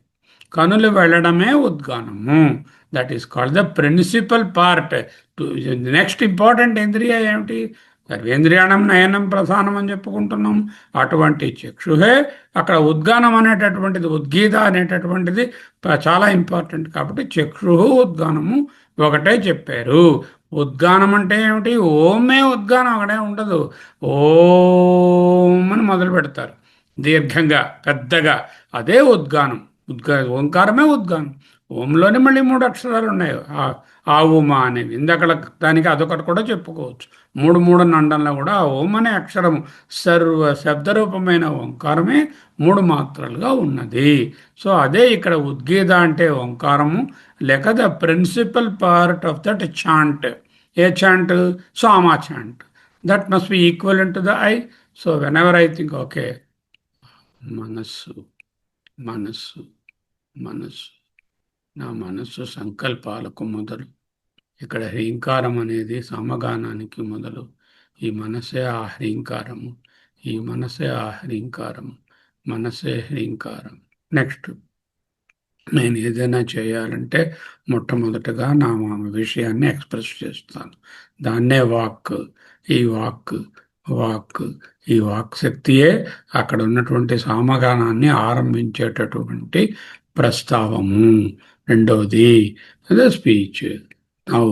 కనులు వెళ్ళడమే ఉద్గానము. That is called the principal part. Next important ఇంద్రియ ఏమిటి? సర్వేంద్రియాణం నయనం ప్రధానం అని చెప్పుకుంటున్నాం. అటువంటి చక్షుహే అక్కడ ఉద్గానం అనేటటువంటిది, ఉద్గీత అనేటటువంటిది చాలా ఇంపార్టెంట్. కాబట్టి చక్షు ఉద్గానము ఒకటే చెప్పారు. ఉద్గానం అంటే ఏమిటి? ఓమే ఉద్గానం అక్కడే ఉండదు. ఓం అని మొదలు పెడతారు దీర్ఘంగా పెద్దగా, అదే ఉద్గానం. ఓంకారమే ఉద్గానం. ఓంలోనే మళ్ళీ మూడు అక్షరాలు ఉన్నాయి, ఆ ఉమా అనేవి. ఇందక్కడ దానికి అదొకటి కూడా చెప్పుకోవచ్చు. మూడు మూడు నండంలో కూడా ఆ ఓం అనే అక్షరం సర్వ శబ్దరూపమైన ఓంకారమే మూడు మాత్రలుగా ఉన్నది. సో అదే ఇక్కడ ఉద్గీత అంటే ఓంకారము, లేక the principal part of that chant. A chant? సామా chant. That must be equal to the I. So whenever I think, okay, మనస్సు, మనస్సు, మనస్సు, నా మనస్సు సంకల్పాలకు మొదలు. ఇక్కడ హ్రీంకారం అనేది సమగానానికి మొదలు. ఈ మనసే ఆ హ్రీంకారము, ఈ మనసే ఆ హ్రీంకారము, మనసే హ్రీంకారం. నెక్స్ట్, నేను ఏదైనా చేయాలంటే మొట్టమొదటగా నా విషయాన్ని ఎక్స్ప్రెస్ చేస్తాను. దాన్నే వాక్. ఈ వాక్, వాక్, ఈ వాక్ శక్తియే అక్కడ ఉన్నటువంటి సామగానాన్ని ఆరంభించేటటువంటి ప్రస్తావము. రెండవది అదే speech. Now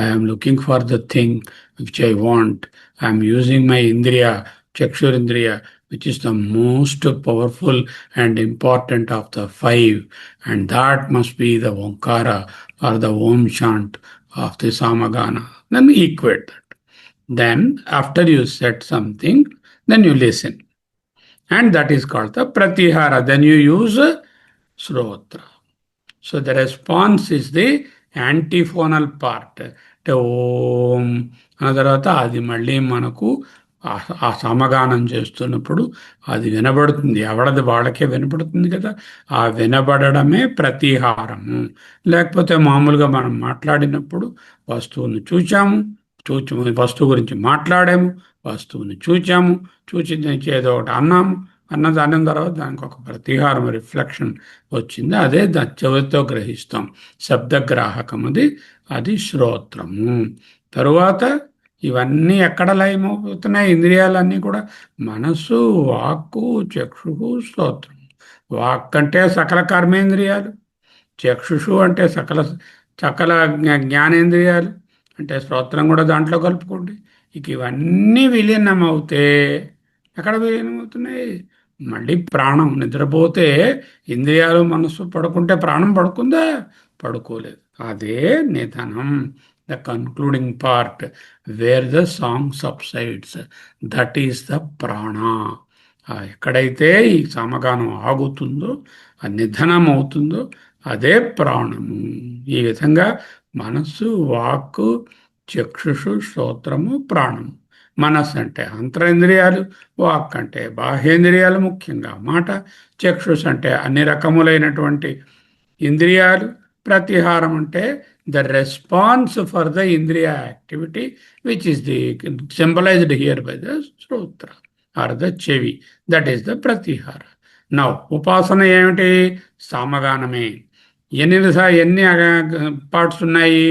I'm looking for the thing which I want. I'm using my ఇంద్రియ, చక్షురింద్రియ, which is the most powerful and important of the five, and that must be the Omkara or the Om chant of the Samagana. Then equate that. Then after you said something, then you listen, and that is called the Pratihara. Then you use Srotra. So the response is the antiphonal part. ఓం అన్న తర్వాత అది మళ్ళీ మనకు ఆ సమగానం చేస్తున్నప్పుడు అది వినబడుతుంది. ఎవడది వాళ్ళకే వినబడుతుంది కదా. ఆ వినబడమే ప్రతిహారము. లేకపోతే మామూలుగా మనం మాట్లాడినప్పుడు వస్తువుని చూచాము, వస్తువు గురించి మాట్లాడాము, వస్తువుని చూచాము, చూచి ఏదో ఒకటి అన్నాము, అన్నది అన్న తర్వాత దానికి ఒక ప్రతిహారం, రిఫ్లెక్షన్ వచ్చింది. అదే దాని చెవితో గ్రహిస్తాం. శబ్దగ్రాహకం అది శ్రోత్రము. తరువాత ఇవన్నీ ఎక్కడ లయమవుతున్నాయి? ఇంద్రియాలన్నీ కూడా మనస్సు, వాక్కు, చక్షుషు, శ్రోత్రం. వాక్ అంటే సకల కర్మేంద్రియాలు, చక్షుషు అంటే సకల సకల జ్ఞానేంద్రియాలు, అంటే శ్రోత్రం కూడా దాంట్లో కలుపుకోండి. ఇక ఇవన్నీ విలీనం అవుతే ఎక్కడ విలీనం అవుతున్నాయి? మళ్ళీ ప్రాణం. నిద్రపోతే ఇంద్రియాలు మనస్సు పడుకుంటే ప్రాణం పడుకుందా? పడుకోలేదు. అదే నిధనం, the concluding part where the song subsides. That is the prana. ఎక్కడైతే ఈ సమగానం ఆగుతుందో, ఆ నిధనం అవుతుందో అదే ప్రాణము. ఈ విధంగా మనస్సు, వాక్కు, చక్షుషు, శ్రోత్రము, ప్రాణము. మనస్సు అంటే అంతరేంద్రియాలు, వాక్ అంటే బాహ్యేంద్రియాలు, ముఖ్యంగా మాట. చక్షుష్ అంటే అన్ని రకములైనటువంటి ఇంద్రియాలు. ప్రతిహారం అంటే the response for the indriya activity, which is the symbolized here by the shrotra or the chevi. That is the pratihara. Now ఉపాసన ఏమిటి? సామగానమే. ఎన్ని పార్ట్స్ ఉన్నాయి?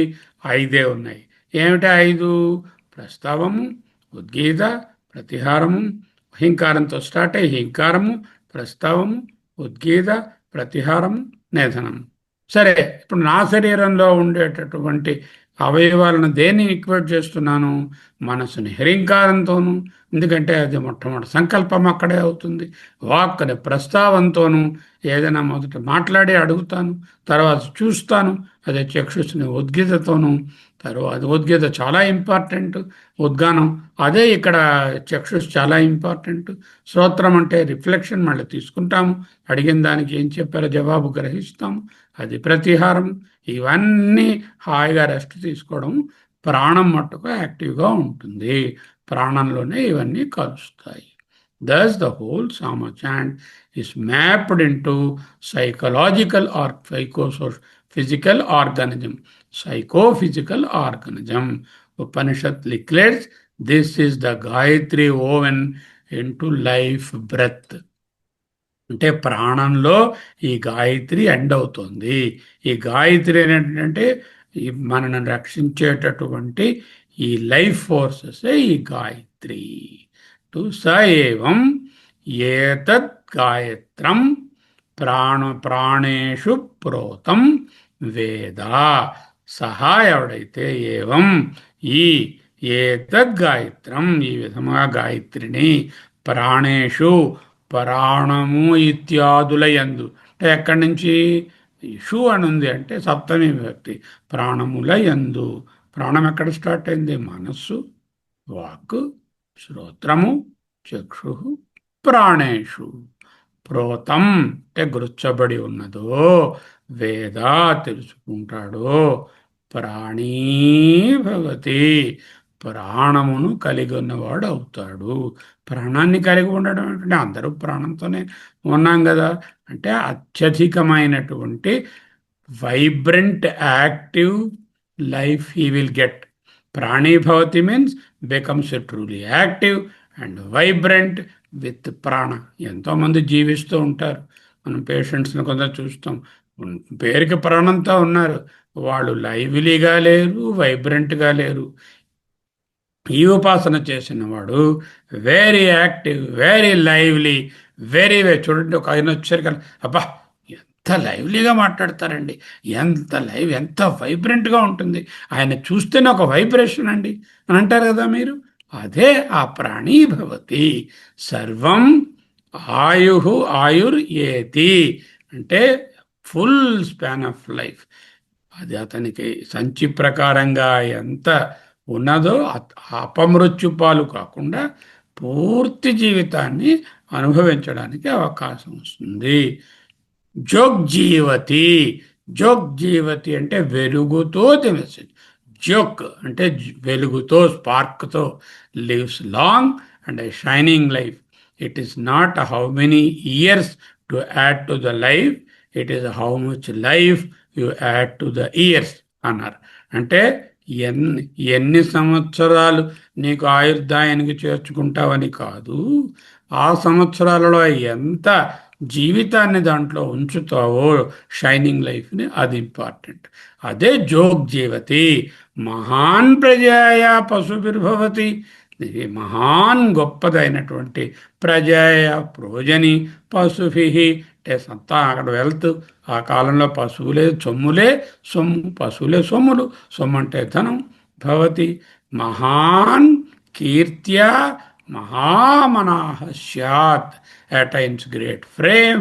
5 ఉన్నాయి. ఏమిటి 5? ప్రస్తావము, ఉద్గీత, ప్రతిహారము. హింకారంతో స్టార్ట్ అయ్యి హింకారము, ప్రస్తావము, ఉద్గీత, ప్రతిహారము, నిధనము. సరే, ఇప్పుడు నా శరీరంలో ఉండేటటువంటి అవయవాలను దేన్ని ఈక్వేట్ చేస్తున్నాను? మనసుని హ్రీంకారంతోనూ, ఎందుకంటే అది మొట్టమొదటి సంకల్పం అక్కడే అవుతుంది. వాక్కుని ప్రస్తావంతోనూ, ఏదైనా మొదట మాట్లాడి అడుగుతాను, తర్వాత చూస్తాను, అదే చక్షుస్ని ఉద్గీతతోనూ. తర్వాత ఉద్గీత చాలా ఇంపార్టెంట్, ఉద్గానం. అదే ఇక్కడ చక్షుస్ చాలా ఇంపార్టెంట్. శ్రోత్రం అంటే రిఫ్లెక్షన్, మళ్ళీ తీసుకుంటాము, అడిగిన దానికి ఏం చెప్పారో జవాబు గ్రహిస్తాము, అది ప్రతిహారం. ఇవన్నీ హాయిగా రెస్ట్ తీసుకోవడం. ప్రాణం మట్టుకు యాక్టివ్గా ఉంటుంది. ప్రాణంలోనే ఇవన్నీ కలుస్తాయి. Thus the whole Sama chant is mapped into psychological or psychophysical organism. Psychophysical organism. Upanishad declares this is the Gayatri woven into life breath. అంటే ప్రాణంలో ఈ గాయత్రి ఎండ్ అవుతుంది. ఈ గాయత్రి ఏంటంటే మనను రక్షించేటటువంటి ఈ లైఫ్ ఫోర్సెస్ ఈ గాయత్రి. టు స ఏవం ఏతత్ గాయత్రం ప్రాణేషు ప్రోతం వేద. సహా ఎవడైతే ఏవం ఈ ఏతద్గాయత్రం ఈ విధముగా గాయత్రిని ప్రాణేషు ప్రాణము ఇత్యాదుల యందు అంటే ఎక్కడి నుంచి షు అని ఉంది అంటే సప్తమి విభక్తి ప్రాణముల యందు ప్రాణం ఎక్కడ స్టార్ట్ అయింది మనస్సు వాక్ శ్రోత్రము చక్షు ప్రాణేషు ప్రోతం అంటే గుర్చబడి ఉన్నదో వేద తెలుసుకుంటాడో ప్రాణీ భవతి ప్రాణమును కలిగి ఉన్నవాడు అవుతాడు ప్రాణాన్ని కలిగి ఉండడం అంటే అందరూ ప్రాణంతోనే ఉన్నాం కదా అంటే అత్యధికమైనటువంటి vibrant active life he will get ప్రాణీ భవతి means becomes truly active and vibrant with prana ఎంతోమంది జీవిస్తూ ఉంటారు మనం పేషెంట్స్ని కొందరు చూస్తాం పేరుకి ప్రాణంతో ఉన్నారు వాళ్ళు లైవ్లీగా లేరు వైబ్రెంట్గా లేరు ఈ ఉపాసన చేసిన వాడు very active very lively very చూడండి ఒక ఆయన వచ్చారు అబ్బా ఎంత లైవ్లీగా మాట్లాడతారండి ఎంత వైబ్రెంట్గా ఉంటుంది ఆయన చూస్తేనే ఒక వైబ్రేషన్ అండి అని అంటారు కదా మీరు అదే ఆ ప్రాణీ భవతి సర్వం ఆయుర్ ఏతి అంటే ఫుల్ స్పాన్ ఆఫ్ లైఫ్ అది అతనికి సంచి ప్రకారంగా ఎంత ఉన్నదో అపమృత్యుపాలు కాకుండా పూర్తి జీవితాన్ని అనుభవించడానికి అవకాశం వస్తుంది జోగ్ జీవతి అంటే వెలుగుతో తెలిసి జోక్ అంటే వెలుగుతో స్పార్క్తో lives long and a shining life it is not how many years to add to the life it is how much life you add to the years అన్నారు అంటే ఎన్ని సంవత్సరాలు నీకు ఆయుర్దాయానికి చేర్చుకుంటావని కాదు ఆ సంవత్సరాలలో ఎంత జీవితాన్ని దాంట్లో ఉంచుతావో షైనింగ్ లైఫ్ని అది ఇంపార్టెంట్ అదే జోగ్ జీవతి మహాన్ ప్రజాయ పశుభిర్భవతి ఇది మహాన్ గొప్పదైనటువంటి ప్రజాయ ప్రోజని పశుభి అంటే సంతా అక్కడ వెళ్తూ ఆ కాలంలో పశువులే సొమ్ము పశువులే సొమ్ము అంటే ధనం భవతి మహాన్ కీర్త్యా మహామనాహ స్యాత్ attains great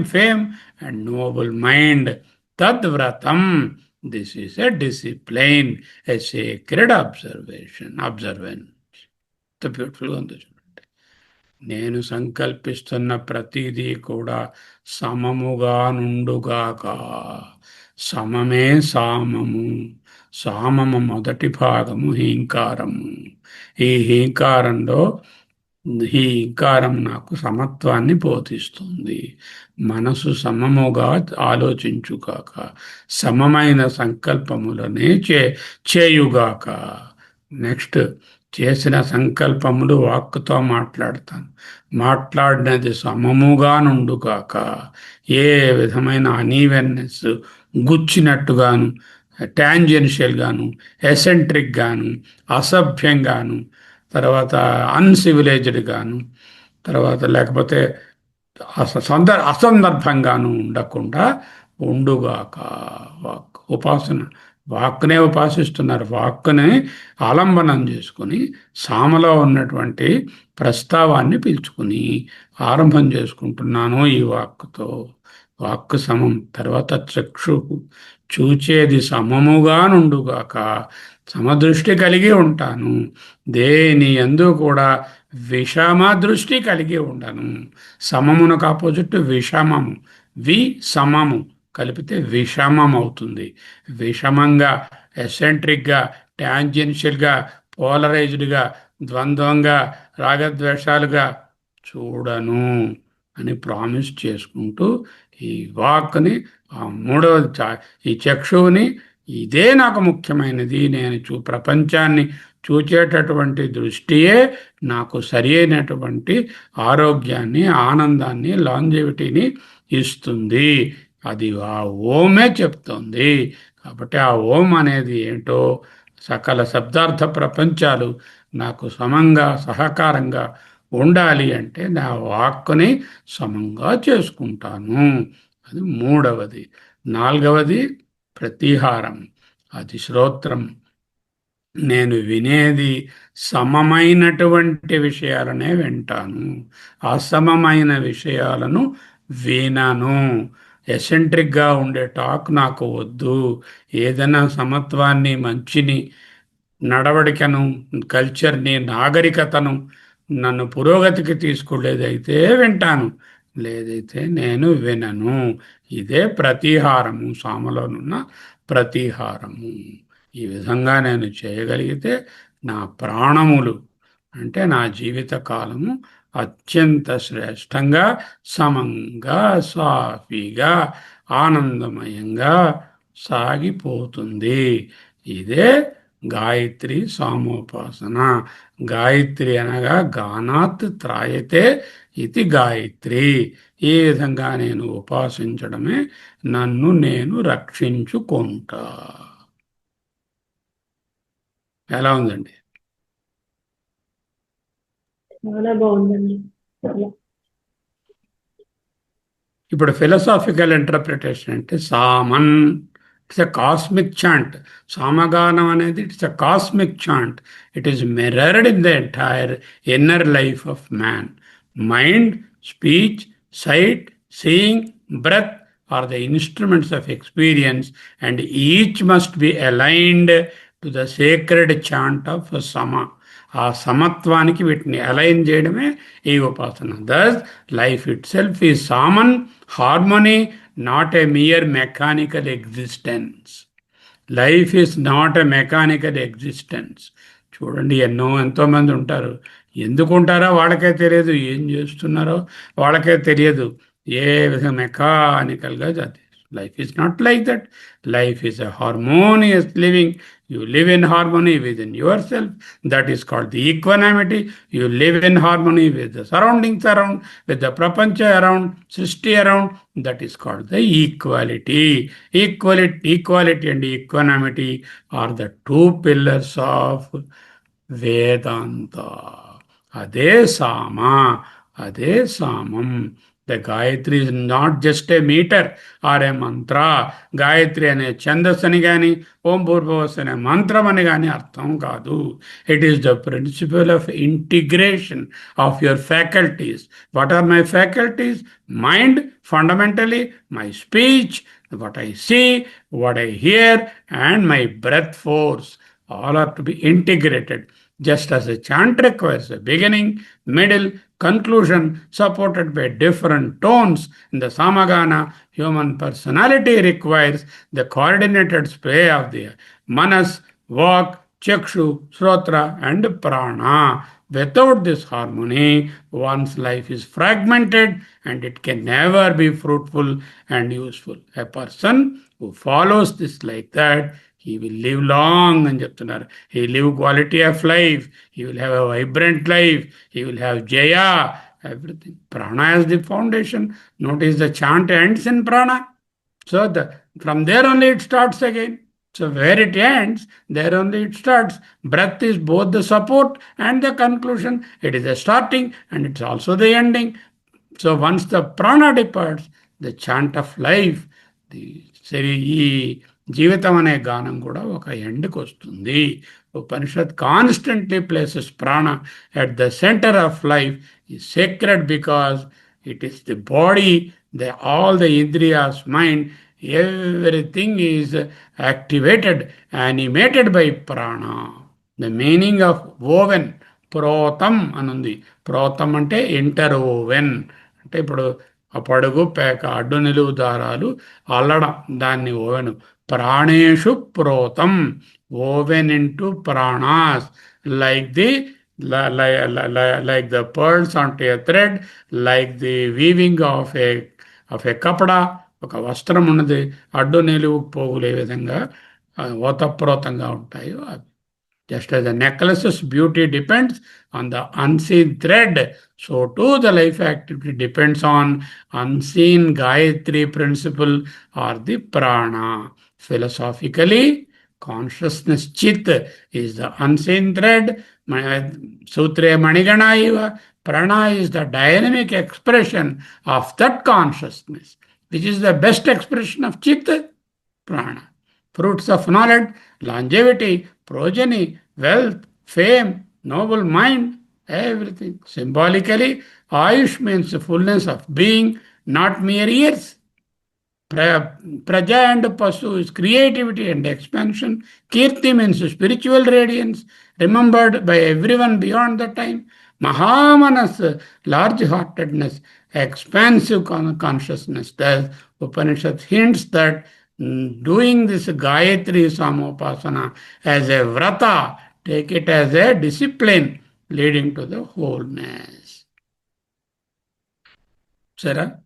fame and noble mind తద్వ్రతం this is a discipline a sacred observance ఎంత బ్యూటిఫుల్గా ఉందో చూడండి నేను సంకల్పిస్తున్న ప్రతిదీ కూడా సమముగా నుండుగాక సమమే సామము మొదటి భాగము హీంకారము ఈ హీంకారం నాకు సమత్వాన్ని బోధిస్తుంది మనసు సమముగా ఆలోచించుగాక సమమైన సంకల్పములనే చేయుగాక నెక్స్ట్ చేసిన సంకల్పములు వాక్కుతో మాట్లాడినది సమముగా నుండుగాక ఏ విధమైన అనీవెన్నెస్ గుచ్చినట్టుగాను టాంజెన్షియల్గాను ఎసెంట్రిక్గాను అసభ్యంగాను తర్వాత అన్సివిలైజ్డ్గాను తర్వాత లేకపోతే అసందర్భంగాను ఉండకుండా ఉండుగాక ఉపాసన వాక్కునే ఉపాసిస్తున్నారు వాక్కునే ఆలంబనం చేసుకుని సామలో ఉన్నటువంటి ప్రస్తావాన్ని పిలుచుకుని ఆరంభం చేసుకుంటున్నాను ఈ వాక్కుతో వాక్కు సమం తర్వాత చక్షు చూచేది సమముగా నుండుగాక సమదృష్టి కలిగి ఉంటాను దేని యందు కూడా విషమ దృష్టి కలిగి ఉండను సమమునకు ఆపోజిట్ విషమము సమము కలిపితే విషమం అవుతుంది విషమంగా ఎసెంట్రిక్గా టాంజెన్షియల్గా పోలరైజ్డ్గా ద్వంద్వంగా రాగద్వేషాలుగా చూడను అని ప్రామిస్ చేసుకుంటూ ఈ వాక్ని మూడవది ఈ చక్షువుని ఇదే నాకు ముఖ్యమైనది నేను ప్రపంచాన్ని చూచేటటువంటి దృష్టియే నాకు సరి అయినటువంటి ఆరోగ్యాన్ని ఆనందాన్ని లాంజివిటీని ఇస్తుంది అది ఆ ఓమే చెప్తుంది కాబట్టి ఆ ఓం అనేది ఏంటో సకల శబ్దార్థ ప్రపంచాలు నాకు సమంగా సహకారంగా ఉండాలి అంటే నా వాక్కుని సమంగా చేసుకుంటాను అది మూడవది నాలుగవది ప్రతిహారం అది శ్రోత్రం. నేను వినేది సమమైనటువంటి విషయాలనే వింటాను, అసమమైన విషయాలను వినను. ఎసెంట్రిక్గా ఉండే టాక్ నాకు వద్దు. ఏదైనా సమత్వాన్ని, మంచిని, నడవడికను, కల్చర్ని, నాగరికతను నన్ను పురోగతికి తీసుకెళ్ళేదైతే వింటాను, లేదైతే నేను వినను. ఇదే ప్రతీహారము, సామలోనున్న ప్రతీహారము. ఈ విధంగా నేను చేయగలిగితే నా ప్రాణములు అంటే నా జీవిత కాలము అత్యంత శ్రేష్టంగా, సమంగా, సాఫీగా, ఆనందమయంగా సాగిపోతుంది. ఇదే గాయత్రి సామోపాసన. గాయత్రి అనగా గానాత్ త్రాయతే ఇది గాయత్రి. ఈ విధంగా నేను ఉపాసించడమే నన్ను నేను రక్షించుకుంటా. ఎలా ఉందండి? చాలా బాగుందండి. చాలా. ఇప్పుడు ఫిలసాఫికల్ ఇంటర్ప్రిటేషన్ అంటే saman, it's a cosmic chant. సామగానం అనేది it's a cosmic chant. It is mirrored in the entire inner life of man. Mind, speech, sight, seeing, breath are the instruments of experience, and each must be aligned to the sacred chant of sama. ఆ సమత్వానికి వీటిని align చేయడమే ఈ ఉపాసన. దస్ life itself is summon, harmony, not a mere mechanical existence. Life is not a mechanical existence. చూడండి, ఎంతోమంది ఉంటారు. ఎందుకు ఉంటారో వాళ్ళకే తెలియదు, ఏం చేస్తున్నారో వాళ్ళకే తెలియదు. ఏ విధంగా మెకానికల్గా చదివి. Life is not like that. Life is a harmonious living. You live in harmony within yourself. That is called the equanimity. You live in harmony with the surroundings around, with the prapancha around, Srishti around. That is called the equality. Equality and equanimity are the two pillars of Vedanta. Ade Sama, Ade Samam. The Gayatri is not just a meter or a mantra. Gayatri అనే ఛందస్సుని కానీ, ఓం భూర్భువస్ అనే మంత్రం అని కానీ అర్థం కాదు. It is the principle of integration of your faculties. What are my faculties? Mind, fundamentally my speech, what I see, what I hear, and my breath force. All are to be integrated. Just as a chant requires a beginning, middle, conclusion supported by different tones in the samagana, human personality requires the coordinated play of the manas, vak, chakshu, shrotra, and prana. Without this harmony, one's life is fragmented and it can never be fruitful and useful. A person who follows this like that, he will live long అని చెప్తున్నారు. He will live quality of life. He will have a vibrant life. He will have jaya, everything. Prana is the foundation. Notice the chant ends in prana. So from there only it starts again. So where it ends, there only it starts. Breath is both the support and the conclusion. It is the starting and it's also the ending. So once the prana departs, the chant of life, ఈ జీవితం అనే గానం కూడా ఒక ఎండ్కి వస్తుంది. Upanishad constantly places prana at the centre of life. Is sacred because it is the body, all the ఇంద్రియాస్, mind, everything is activated, animated by prana. The meaning of woven, ప్రోతం అనుంది. ప్రోతం అంటే ఇంటర్వోవెన్, అంటే ఇప్పుడు ఆ పడుగు, పేక, అడ్డు నిలువు దారాలు అల్లడం, దాన్ని ఓవెన్. ప్రాణేషు ప్రోతం, woven into pranas, like the like the pearls onto a thread, like the weaving of a kapda. ఒక వస్త్రం ఉన్నది, అడ్డు నిలువు పోగులు ఏ విధంగా ఓతప్రోతంగా ఉంటాయో అవి. Just as the necklace's beauty depends on the unseen thread, so too the life activity depends on unseen Gayatri principle or the prana. Philosophically, consciousness chit is the unseen thread. Sutre Manigana iva, prana is the dynamic expression of that consciousness. Which is the best expression of chit? Prana. fruits of knowledge, longevity, progeny, wealth, fame, noble mind, everything. Symbolically, Ayush means fullness of being, not mere years. Praja and Pasu is creativity and expansion. Kirti means spiritual radiance, remembered by everyone beyond the time. Mahamanas, large-heartedness, expansive consciousness. Thus, Upanishad hints that doing this Gayatri Samopasana as a vrata, take it as a discipline leading to the wholeness. Sarah?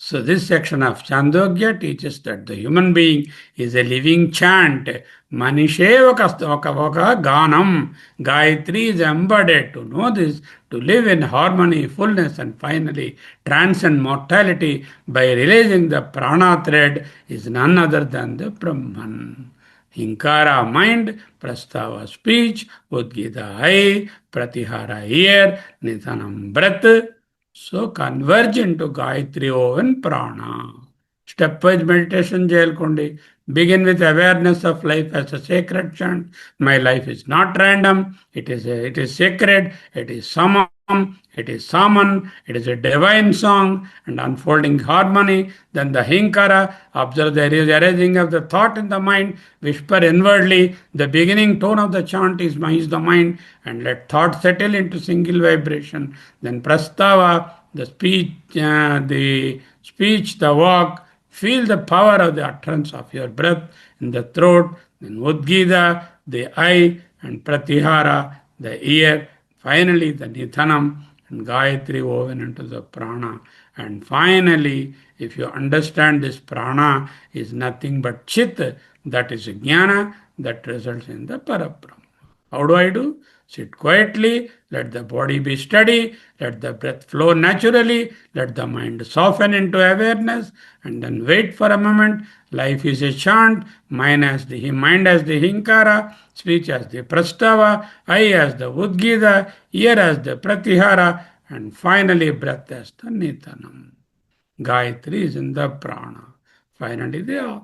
So this section of Chandogya teaches that the human being is a living chant. Manishe oka ganam. Gayatri is embodied. To know this, to live in harmony, fullness, and finally transcend mortality by realizing the prana thread is none other than the Brahman. Hinkara mind, Prastava speech, Udgita eye, Pratihara ear, Nithanam breath. So converge into Gayatri Oven Prana. Stepwise meditation Jailkundi. Begin with awareness of life as a sacred chant. My life is not random. It is sacred. It is samam. It is saman. It is a divine song and unfolding harmony. Then the hinkara. Observe the arising of the thought in the mind. Whisper inwardly. The beginning tone of the chant is the mind. And let thought settle into single vibration. Then prastava, the speech, the walk. Feel the power of the utterance of your breath in the throat. Then Udgita, the eye, and Pratihara, the ear. Finally, the Nithanam and Gayatri woven into the prana. And finally, if you understand this prana is nothing but chit, that is jnana, that results in the Parabrahma. How do I do? Sit quietly, let the body be steady, let the breath flow naturally, let the mind soften into awareness, and then wait for a moment. Life is a chant, mind as the hinkara, speech as the prastava, eye as the udgita, ear as the pratihara, and finally breath as the nithanam. Gayatri is in the prana. Finally, the